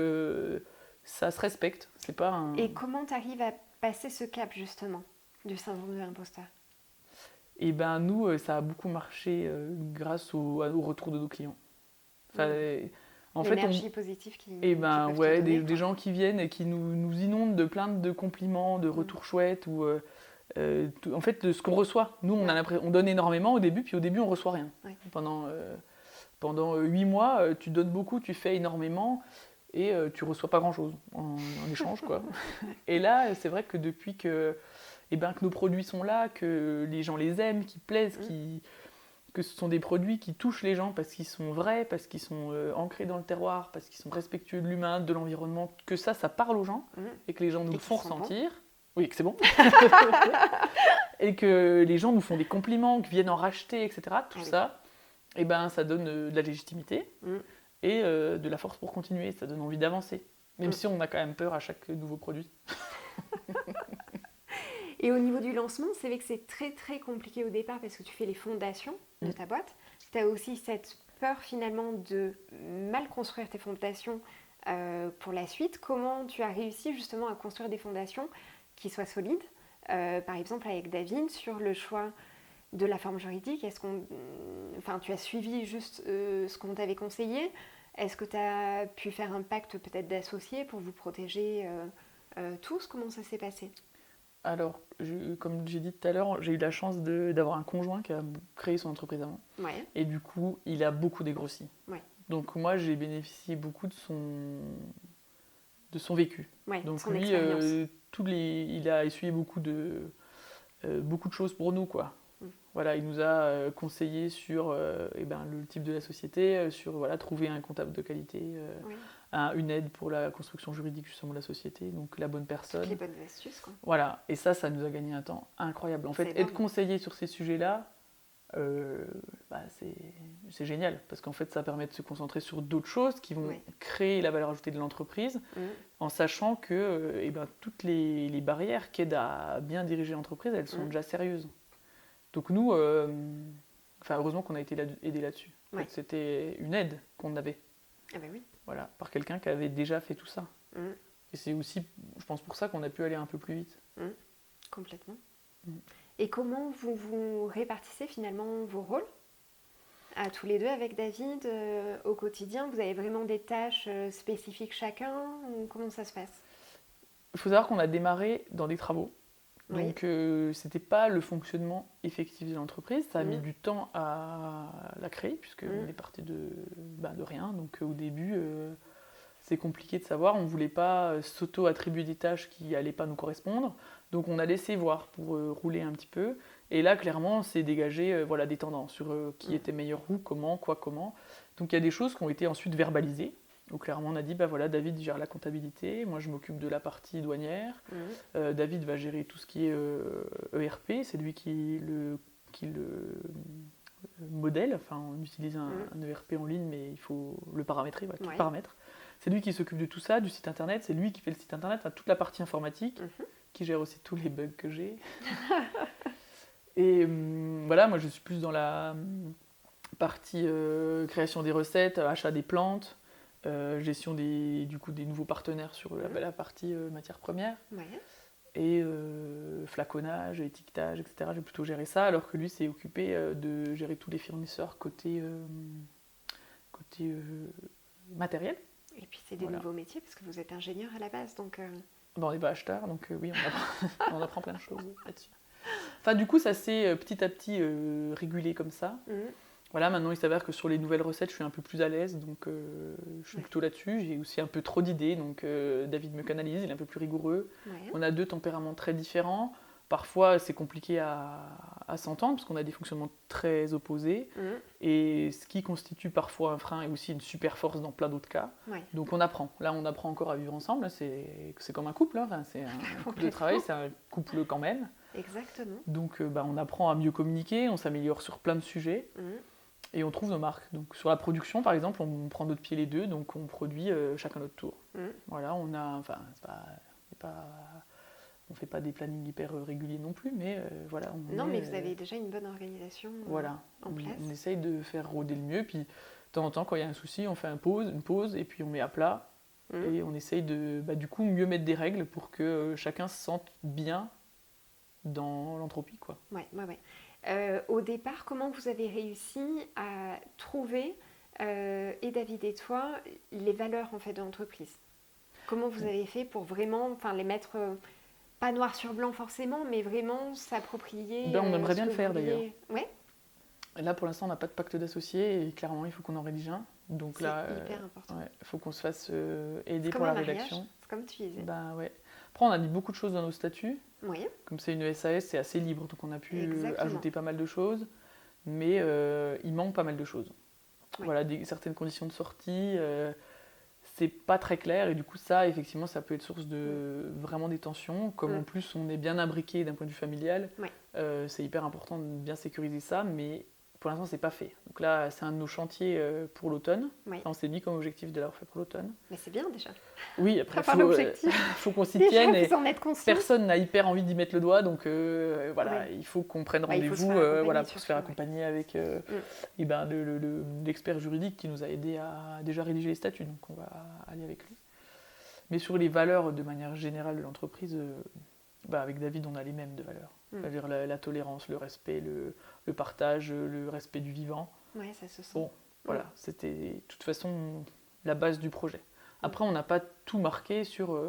ça se respecte, c'est pas un... Et comment t'arrives à passer ce cap, justement, du syndrome de l'imposteur? Et ben nous, ça a beaucoup marché grâce au retour de nos clients. Enfin, en l'énergie positive qui... Et ben ouais, des gens qui viennent et qui nous inondent de plein de compliments, de retours chouettes, ou en fait de ce qu'on reçoit. Nous, on donne énormément au début, puis au début on reçoit rien. Pendant 8 mois, tu donnes beaucoup, tu fais énormément, et tu reçois pas grand-chose en échange, quoi. Et là, c'est vrai que depuis que nos produits sont là, que les gens les aiment, qu'ils plaisent, que ce sont des produits qui touchent les gens parce qu'ils sont vrais, parce qu'ils sont ancrés dans le terroir, parce qu'ils sont respectueux de l'humain, de l'environnement, que ça parle aux gens, et que les gens nous le font ressentir. Oui, que c'est bon. Et que les gens nous font des compliments, qu'ils viennent en racheter, etc. Tout ça, et ben, ça donne de la légitimité et de la force pour continuer. Ça donne envie d'avancer, même si on a quand même peur à chaque nouveau produit. Et au niveau du lancement, c'est vrai que c'est très très compliqué au départ parce que tu fais les fondations de ta boîte. Tu as aussi cette peur finalement de mal construire tes fondations pour la suite. Comment tu as réussi justement à construire des fondations qui soient solides? Par exemple avec David sur le choix de la forme juridique. Tu as suivi juste ce qu'on t'avait conseillé? Est-ce que tu as pu faire un pacte peut-être d'associés pour vous protéger tous? Comment ça s'est passé? Alors, comme j'ai dit tout à l'heure, j'ai eu la chance d'avoir un conjoint qui a créé son entreprise avant. Et du coup, il a beaucoup dégrossi. Donc moi, j'ai bénéficié beaucoup de son vécu. Donc son lui, il a essuyé beaucoup de choses pour nous, quoi. Voilà, il nous a conseillé sur le type de la société, sur trouver un comptable de qualité, une aide pour la construction juridique justement de la société, donc la bonne personne. Toutes les bonnes astuces, quoi. Voilà, et ça nous a gagné un temps incroyable. En fait, être conseillé sur ces sujets-là, c'est génial, parce qu'en fait, ça permet de se concentrer sur d'autres choses qui vont créer la valeur ajoutée de l'entreprise, en sachant que toutes les barrières qui aident à bien diriger l'entreprise, elles sont déjà sérieuses. Donc nous, heureusement qu'on a été aidés là-dessus. En fait, c'était une aide qu'on avait. Ah bah oui. Voilà, par quelqu'un qui avait déjà fait tout ça. Et c'est aussi, je pense, pour ça qu'on a pu aller un peu plus vite. Complètement. Et comment vous répartissez finalement vos rôles à tous les deux avec David au quotidien? Vous avez vraiment des tâches spécifiques chacun ou comment ça se passe? Il faut savoir qu'on a démarré dans des travaux. Donc c'était pas le fonctionnement effectif de l'entreprise. Ça a mis du temps à la créer puisqu'on est parti de rien. Donc au début, c'est compliqué de savoir. On ne voulait pas s'auto-attribuer des tâches qui n'allaient pas nous correspondre. Donc on a laissé voir pour rouler un petit peu. Et là, clairement, c'est dégagé des tendances sur qui était meilleur où, comment, quoi, comment. Donc il y a des choses qui ont été ensuite verbalisées. Donc clairement, on a dit, David gère la comptabilité, moi je m'occupe de la partie douanière. David va gérer tout ce qui est ERP, c'est lui qui le modèle. Enfin, on utilise un ERP en ligne, mais il faut le paramétrer, tout le paramètre. C'est lui qui s'occupe de tout ça, du site internet, c'est lui qui fait le site internet, toute la partie informatique, qui gère aussi tous les bugs que j'ai. Et moi je suis plus dans la partie création des recettes, achat des plantes, gestion des nouveaux partenaires sur la partie matières premières. Et flaconnage, étiquetage, etc. J'ai plutôt géré ça, alors que lui s'est occupé de gérer tous les fournisseurs côté matériel. Et puis c'est des nouveaux métiers, parce que vous êtes ingénieur à la base, donc... On n'est pas acheteur, donc oui, on apprend plein de choses là-dessus. Enfin, du coup, ça s'est petit à petit régulé comme ça. Voilà, maintenant il s'avère que sur les nouvelles recettes, je suis un peu plus à l'aise, donc je suis plutôt là-dessus. J'ai aussi un peu trop d'idées, donc David me canalise, il est un peu plus rigoureux. On a deux tempéraments très différents. Parfois, c'est compliqué à s'entendre, parce qu'on a des fonctionnements très opposés. Et ce qui constitue parfois un frein est aussi une super force dans plein d'autres cas. Donc on apprend. Là, on apprend encore à vivre ensemble. C'est comme un couple, hein. Enfin, c'est un couple de travail, c'est un couple quand même. Exactement. Donc on apprend à mieux communiquer, on s'améliore sur plein de sujets. Et on trouve nos marques. Donc sur la production, par exemple, on prend notre pied les deux, donc on produit chacun notre tour. Voilà, on fait pas des plannings hyper réguliers non plus, mais voilà. Mais vous avez déjà une bonne organisation en place. On essaye de faire rôder le mieux, puis de temps en temps, quand il y a un souci, on fait une pause, et puis on met à plat, et on essaye de, du coup, mieux mettre des règles pour que chacun se sente bien dans l'entropie, quoi. Au départ, comment vous avez réussi à trouver, et David et toi, les valeurs en fait, de l'entreprise? Comment vous avez fait pour vraiment les mettre, pas noir sur blanc forcément, mais vraiment s'approprier on aimerait bien le faire d'ailleurs. Ouais. Là, pour l'instant, on n'a pas de pacte d'associés et clairement, il faut qu'on en rédige un. Donc là, c'est hyper important. Il faut qu'on se fasse aider pour la rédaction. C'est comme tu disais. Après, on a mis beaucoup de choses dans nos statuts. Oui. Comme c'est une SAS, c'est assez libre, donc on a pu ajouter pas mal de choses. Mais il manque pas mal de choses. Voilà, certaines conditions de sortie, c'est pas très clair. Et du coup, ça, effectivement, ça peut être source de vraiment des tensions. Comme en plus, on est bien imbriqué d'un point de vue familial, c'est hyper important de bien sécuriser ça. Mais pour l'instant, c'est pas fait. Donc là, c'est un de nos chantiers pour l'automne. Enfin, on s'est mis comme objectif de l'avoir fait pour l'automne. Mais c'est bien déjà. Oui, après, il faut qu'on s'y tienne. Et personne n'a hyper envie d'y mettre le doigt. Donc il faut qu'on prenne rendez-vous pour se faire accompagner avec l'expert juridique qui nous a aidé à déjà rédiger les statuts. Donc on va aller avec lui. Mais sur les valeurs de manière générale de l'entreprise, avec David, on a les mêmes de valeurs. C'est-à-dire la tolérance, le respect, le partage, le respect du vivant. Ouais, ça se sent. Bon, voilà, c'était de toute façon la base du projet. Après, on n'a pas tout marqué sur...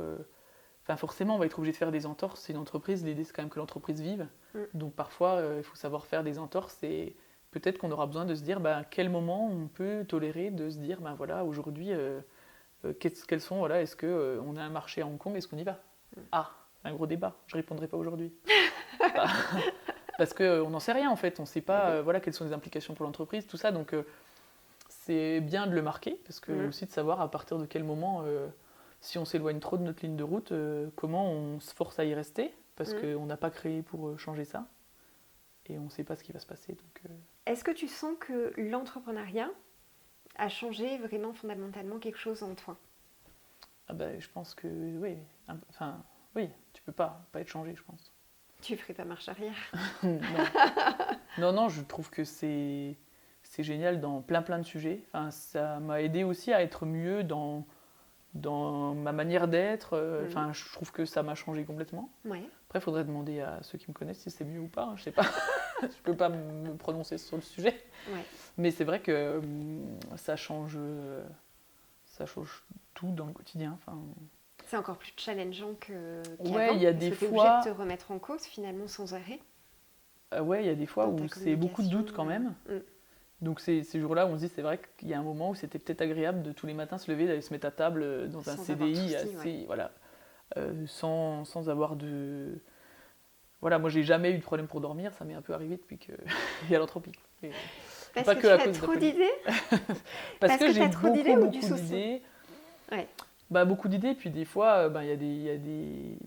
forcément, on va être obligé de faire des entorses. C'est une entreprise, l'idée c'est quand même que l'entreprise vive. Donc parfois, il faut savoir faire des entorses et peut-être qu'on aura besoin de se dire à quel moment on peut tolérer de se dire aujourd'hui, quels sont, est-ce qu'on a un marché à Hong Kong, est-ce qu'on y va? Un gros débat, je ne répondrai pas aujourd'hui. Parce qu'on n'en sait rien en fait, on ne sait pas quelles sont les implications pour l'entreprise, tout ça, donc c'est bien de le marquer, parce que aussi de savoir à partir de quel moment, si on s'éloigne trop de notre ligne de route, comment on se force à y rester, parce qu'on n'a pas créé pour changer ça. et on ne sait pas ce qui va se passer. Donc, Est-ce que tu sens que l'entrepreneuriat a changé vraiment fondamentalement quelque chose en toi? je pense que oui. Enfin, oui, tu peux pas être changé, je pense. Tu ferais pas marche arrière? Non, je trouve que c'est génial dans plein de sujets. Enfin, ça m'a aidé aussi à être mieux dans ma manière d'être. Enfin, je trouve que ça m'a changé complètement. Ouais. Après, il faudrait demander à ceux qui me connaissent si c'est mieux ou pas. Hein, je sais pas. Je peux pas me prononcer sur le sujet. Ouais. Mais c'est vrai que ça change tout dans le quotidien. Enfin, C'est encore plus challengeant qu'avant. ouais, il y a des parce que t'es fois. obligé de te remettre en cause finalement sans arrêt. Ouais, il y a des fois Dans ta où c'est beaucoup de doutes quand même. Donc ces jours-là, on se dit, c'est vrai qu'il y a un moment où c'était peut-être agréable de tous les matins se lever, d'aller se mettre à table dans un Sans CDI avoir de soucis, assez, voilà, sans avoir de... Voilà, moi j'ai jamais eu de problème pour dormir, ça m'est un peu arrivé depuis qu'il y a l'entropie. Et Parce pas que que tu à as cause de la trop politique. d'idées? Parce que t'as j'ai trop d'idées ou du beaucoup souci? d'idées. Ouais. Beaucoup d'idées, puis des fois, il y a des...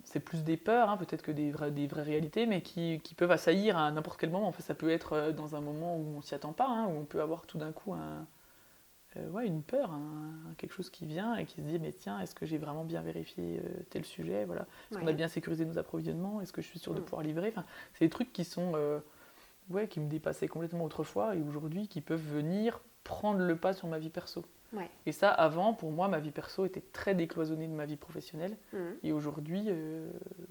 C'est plus des peurs, hein, peut-être que des vraies réalités, mais qui peuvent assaillir à n'importe quel moment. En fait, ça peut être dans un moment où on s'y attend pas, hein, où on peut avoir tout d'un coup une peur, quelque chose qui vient et qui se dit mais tiens, est-ce que j'ai vraiment bien vérifié tel sujet, voilà. Est-ce qu'on a bien sécurisé nos approvisionnements, est-ce que je suis sûre de pouvoir livrer, enfin, c'est des trucs qui sont qui me dépassaient complètement autrefois et aujourd'hui qui peuvent venir prendre le pas sur ma vie perso. Ouais. Et ça, avant, pour moi, ma vie perso était très décloisonnée de ma vie professionnelle. Et aujourd'hui,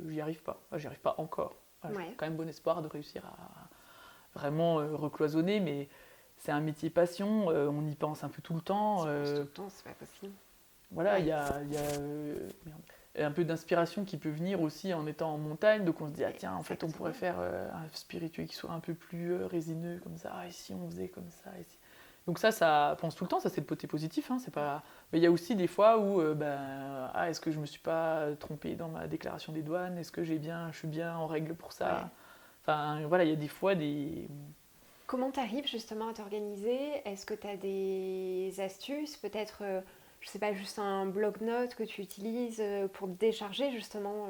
j'y arrive pas. Enfin, j'y arrive pas encore. Voilà, j'ai quand même bon espoir de réussir à vraiment recloisonner, mais c'est un métier passion, on y pense un peu tout le temps. Tout le temps, c'est pas possible. Voilà, il y a un peu d'inspiration qui peut venir aussi en étant en montagne. Donc on se dit, ah tiens, en fait, on pourrait faire un spirituel qui soit un peu plus résineux, comme ça. Ah, ici, on faisait comme ça. Ici. Donc ça pense tout le temps, ça c'est le côté positif. Hein, c'est pas... Mais il y a aussi des fois où, est-ce que je me suis pas trompée dans ma déclaration des douanes? Est-ce que je suis bien en règle pour ça? Ouais. Enfin, voilà, il y a des fois des... Comment tu arrives justement à t'organiser? Est-ce que tu as des astuces? Peut-être, je sais pas, juste un bloc-notes que tu utilises pour te décharger justement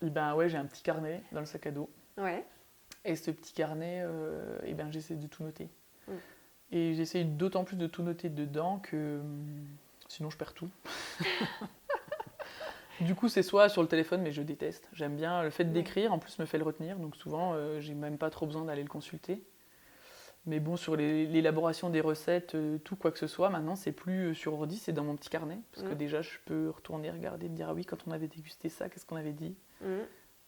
ouais, j'ai un petit carnet dans le sac à dos. Ouais. Et ce petit carnet, j'essaie de tout noter. Et j'essaie d'autant plus de tout noter dedans que sinon je perds tout. Du coup, c'est soit sur le téléphone, mais je déteste. J'aime bien le fait d'écrire, en plus me fait le retenir, donc souvent j'ai même pas trop besoin d'aller le consulter. Mais bon, sur l'élaboration des recettes, tout quoi que ce soit, maintenant c'est plus sur ordi, c'est dans mon petit carnet. Parce que déjà, je peux retourner, regarder, me dire ah oui, quand on avait dégusté ça, qu'est-ce qu'on avait dit.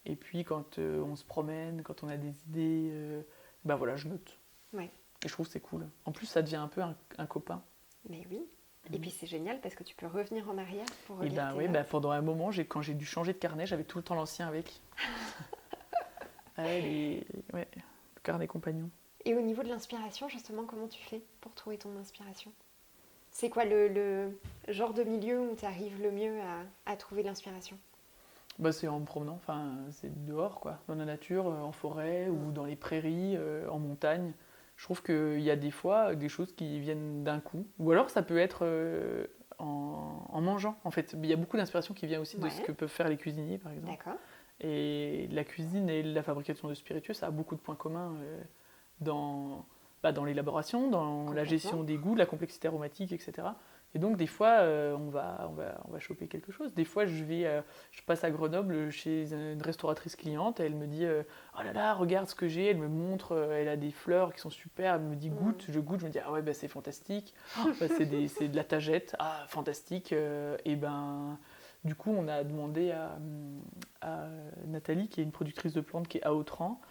Et puis quand on se promène, quand on a des idées, voilà, je note. Ouais. Et je trouve que c'est cool. En plus, ça devient un peu un copain. Mais oui. Et puis c'est génial parce que tu peux revenir en arrière pour Et relire tes notes. pendant un moment, quand j'ai dû changer de carnet, j'avais tout le temps l'ancien avec. Le carnet compagnon. Et au niveau de l'inspiration, justement, comment tu fais pour trouver ton inspiration? C'est quoi le genre de milieu où tu arrives le mieux à trouver l'inspiration? C'est en me promenant, c'est dehors, quoi, dans la nature, en forêt ou dans les prairies, en montagne. Je trouve qu'il y a des fois des choses qui viennent d'un coup. Ou alors ça peut être en mangeant, en fait. Il y a beaucoup d'inspiration qui vient aussi de ce que peuvent faire les cuisiniers, par exemple. D'accord. Et la cuisine et la fabrication de spiritueux, ça a beaucoup de points communs dans l'élaboration, dans la gestion des goûts, la complexité aromatique, etc. Et donc des fois, on va choper quelque chose. Des fois, je passe à Grenoble chez une restauratrice cliente, et elle me dit oh là là, regarde ce que j'ai. Elle me montre, elle a des fleurs qui sont super. Elle me dit goûte, je goûte, je me dis ah ouais, c'est fantastique. C'est de la tagette, ah fantastique. Du coup, on a demandé à Nathalie, qui est une productrice de plantes qui est à Autran,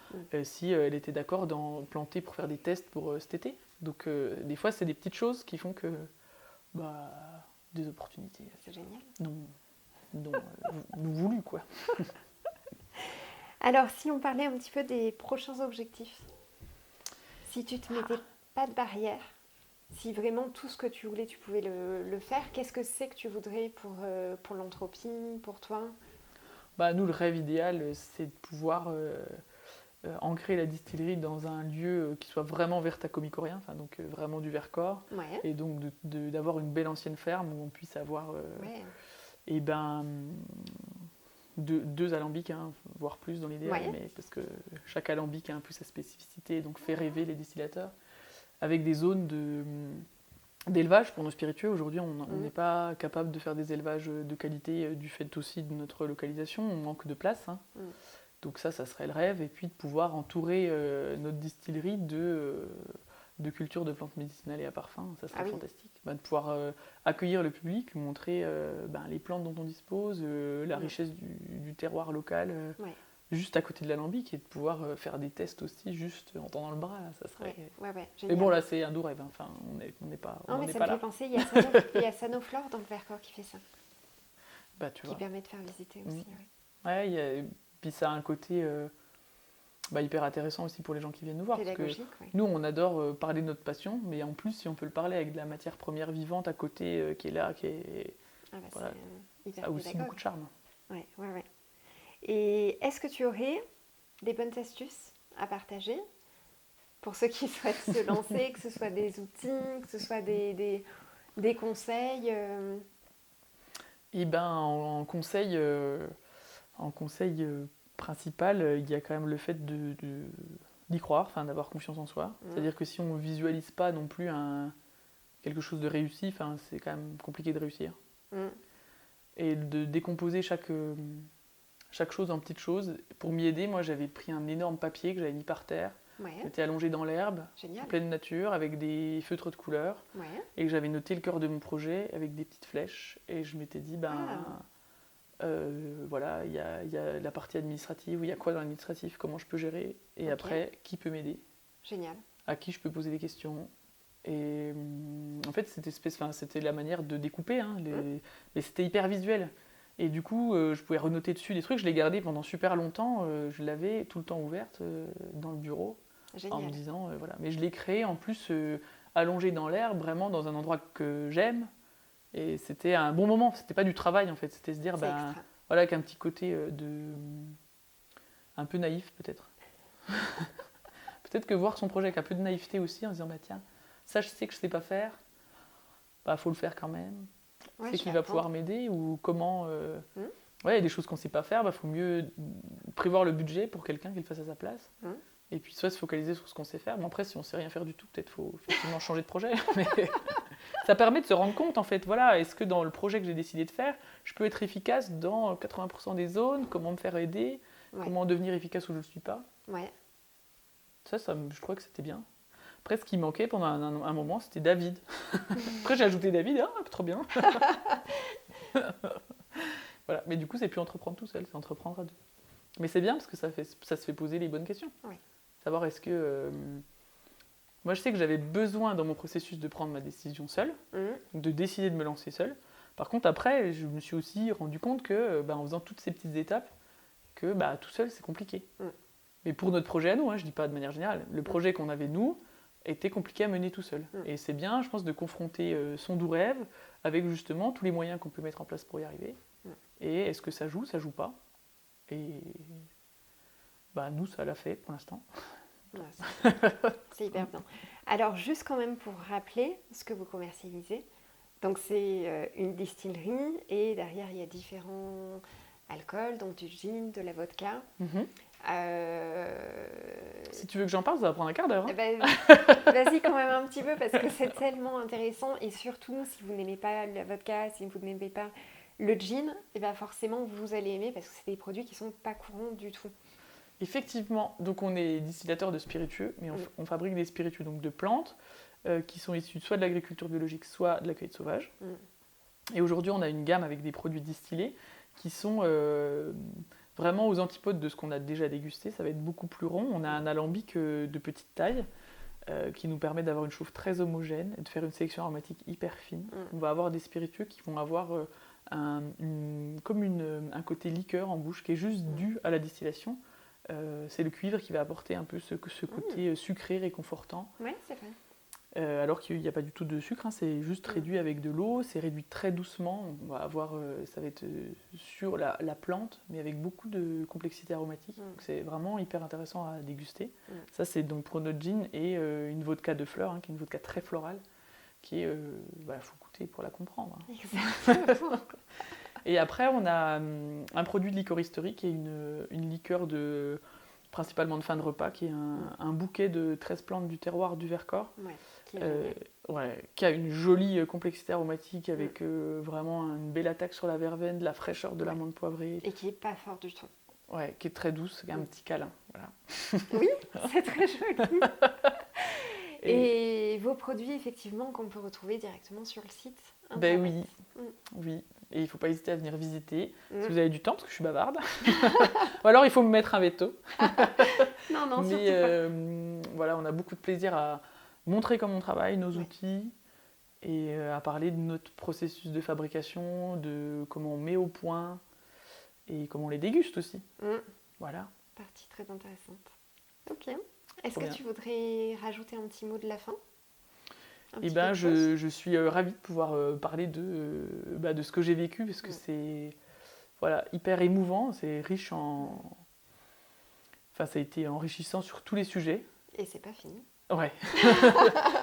si elle était d'accord d'en planter pour faire des tests pour cet été. Donc des fois, c'est des petites choses qui font que des opportunités. C'est génial. Non voulu, quoi. Alors, si on parlait un petit peu des prochains objectifs, si tu te mettais pas de barrière, si vraiment tout ce que tu voulais, tu pouvais le faire, qu'est-ce que c'est que tu voudrais pour l'entropie, pour toi? Nous, le rêve idéal, c'est de pouvoir ancrer la distillerie dans un lieu qui soit vraiment vertacomicorien, donc vraiment du Vercors, et donc d'avoir une belle ancienne ferme où on puisse avoir deux alambics, hein, voire plus dans l'idéal, mais parce que chaque alambic a un peu sa spécificité, donc fait rêver les distillateurs, avec des zones d'élevage pour nos spiritueux. Aujourd'hui, on n'est pas capable de faire des élevages de qualité du fait aussi de notre localisation, on manque de place. Hein. Donc ça serait le rêve, et puis de pouvoir entourer notre distillerie de cultures de plantes médicinales et à parfum, ça serait fantastique. De pouvoir accueillir le public, montrer les plantes dont on dispose, la richesse du terroir local, juste à côté de l'alambic, et de pouvoir faire des tests aussi juste en tendant le bras, là, ça serait... Mais bon, là, c'est un doux rêve, hein. Enfin, on n'est pas là. Non, mais ça me fait penser, il y a Sanoflore dans le Vercors qui fait ça. Tu vois. Qui permet de faire visiter aussi. Puis ça a un côté hyper intéressant aussi pour les gens qui viennent nous voir. Parce que nous, on adore parler de notre passion, mais en plus, si on peut le parler avec de la matière première vivante à côté, qui est là, ça a aussi beaucoup de charme. Ouais. Et est-ce que tu aurais des bonnes astuces à partager pour ceux qui souhaitent se lancer, que ce soit des outils, que ce soit des conseils en conseil principal, il y a quand même le fait d'y croire, d'avoir confiance en soi. C'est-à-dire que si on ne visualise pas non plus quelque chose de réussi, c'est quand même compliqué de réussir. Et de décomposer chaque chose en petites choses. Pour m'y aider, moi j'avais pris un énorme papier que j'avais mis par terre. J'étais allongé dans l'herbe, en pleine nature, avec des feutres de couleur. Et que j'avais noté le cœur de mon projet avec des petites flèches. Et je m'étais dit, il y a la partie administrative, il y a quoi dans l'administratif, comment je peux gérer, et après, qui peut m'aider, à qui je peux poser des questions. Et en fait, c'était la manière de découper, mais c'était hyper visuel. Et du coup, je pouvais renoter dessus des trucs, je l'ai gardé pendant super longtemps, je l'avais tout le temps ouverte dans le bureau, en me disant, Mais je l'ai créé en plus allongé dans l'herbe, vraiment dans un endroit que j'aime. Et c'était un bon moment, c'était pas du travail en fait, c'était se dire, avec un petit côté un peu naïf peut-être. Peut-être que voir son projet avec un peu de naïveté aussi, en se disant, tiens, ça je sais que je sais pas faire, faut le faire quand même. C'est qui va pouvoir m'aider, ou comment... il y a des choses qu'on sait pas faire, faut mieux prévoir le budget pour quelqu'un qui le fasse à sa place. Et puis soit se focaliser sur ce qu'on sait faire. Bon, après, si on sait rien faire du tout, peut-être faut effectivement changer de projet. Mais ça permet de se rendre compte, en fait, est-ce que dans le projet que j'ai décidé de faire, je peux être efficace dans 80% des zones, comment me faire aider, comment devenir efficace où je ne le suis pas. Ça, je trouvais que c'était bien. Après, ce qui manquait pendant un moment, c'était David. Après, j'ai ajouté David, trop bien. Voilà. Mais du coup, c'est plus entreprendre tout seul, c'est entreprendre à deux. Mais c'est bien parce que ça se fait poser les bonnes questions. Savoir est-ce que... Moi, je sais que j'avais besoin dans mon processus de prendre ma décision seule, de décider de me lancer seule. Par contre, après, je me suis aussi rendu compte que, en faisant toutes ces petites étapes, que tout seul, c'est compliqué. Mais pour notre projet à nous, je ne dis pas de manière générale, le projet qu'on avait nous était compliqué à mener tout seul. Et c'est bien, je pense, de confronter son doux rêve avec justement tous les moyens qu'on peut mettre en place pour y arriver. Et est-ce que ça joue pas? Et nous, ça l'a fait pour l'instant. C'est hyper bien. Alors, juste quand même pour rappeler ce que vous commercialisez. Donc, c'est une distillerie et derrière, il y a différents alcools, donc du gin, de la vodka. Si tu veux que j'en parle, ça va prendre un quart d'heure. Vas-y quand même un petit peu parce que c'est tellement intéressant. Et surtout, si vous n'aimez pas la vodka, si vous n'aimez pas le gin, forcément, vous allez aimer parce que c'est des produits qui ne sont pas courants du tout. Effectivement, donc on est distillateur de spiritueux, mais on fabrique des spiritueux donc de plantes qui sont issus soit de l'agriculture biologique, soit de la cueillette sauvage. Et aujourd'hui, on a une gamme avec des produits distillés qui sont vraiment aux antipodes de ce qu'on a déjà dégusté. Ça va être beaucoup plus rond. On a un alambic de petite taille qui nous permet d'avoir une chauffe très homogène et de faire une sélection aromatique hyper fine. On va avoir des spiritueux qui vont avoir un côté liqueur en bouche qui est juste dû à la distillation. C'est le cuivre qui va apporter un peu ce côté sucré, réconfortant. Ouais, c'est vrai. Alors qu'il n'y a pas du tout de sucre, c'est juste réduit avec de l'eau, c'est réduit très doucement. On va avoir, ça va être sur la plante, mais avec beaucoup de complexité aromatique. Donc c'est vraiment hyper intéressant à déguster. Ça, c'est donc pour notre gin et une vodka de fleurs, qui est une vodka très florale, qui est, faut goûter pour la comprendre. Exactement. Et après, on a un produit de licoristerie qui est une liqueur principalement de fin de repas, qui est un bouquet de 13 plantes du terroir du Vercors. Qui a une jolie complexité aromatique avec vraiment une belle attaque sur la verveine, de la fraîcheur de l'amande poivrée. Et qui est pas fort du tout. Ouais, qui est très douce, un petit câlin. Voilà. Oui, c'est très joli. Et vos produits, effectivement, qu'on peut retrouver directement sur le site internet. Oui. Et il ne faut pas hésiter à venir visiter, si vous avez du temps, parce que je suis bavarde. Ou alors, il faut me mettre un veto. Non, surtout pas. Voilà, on a beaucoup de plaisir à montrer comment on travaille, nos outils, et à parler de notre processus de fabrication, de comment on met au point, et comment on les déguste aussi. Voilà. Partie très intéressante. Ok. Est-ce que tu voudrais rajouter un petit mot de la fin ? Je suis ravie de pouvoir parler de ce que j'ai vécu, parce que c'est hyper émouvant, c'est riche ça a été enrichissant sur tous les sujets. Et c'est pas fini. Ouais.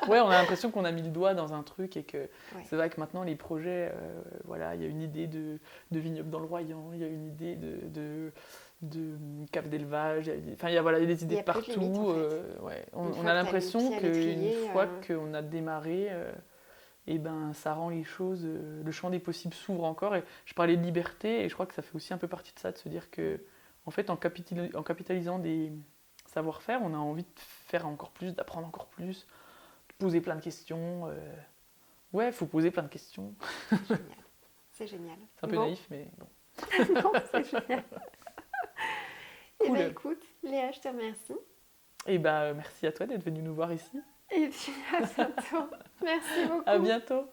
On a l'impression qu'on a mis le doigt dans un truc et que c'est vrai que maintenant les projets, il y a une idée de vignoble dans le Royan, il y a une idée de cave d'élevage, il y a des idées de partout. Limite, en fait. On a l'impression qu'une fois qu'on a démarré, ça rend les choses, le champ des possibles s'ouvre encore. Et je parlais de liberté et je crois que ça fait aussi un peu partie de ça, de se dire que en fait, en capitalisant des savoir-faire, on a envie de faire encore plus, d'apprendre encore plus, de poser plein de questions. Il faut poser plein de questions. C'est génial. C'est un peu naïf, mais bon. Non, c'est génial. Cool. Écoute, Léa, je te remercie. Merci à toi d'être venue nous voir ici. Et puis à bientôt. Merci beaucoup. À bientôt.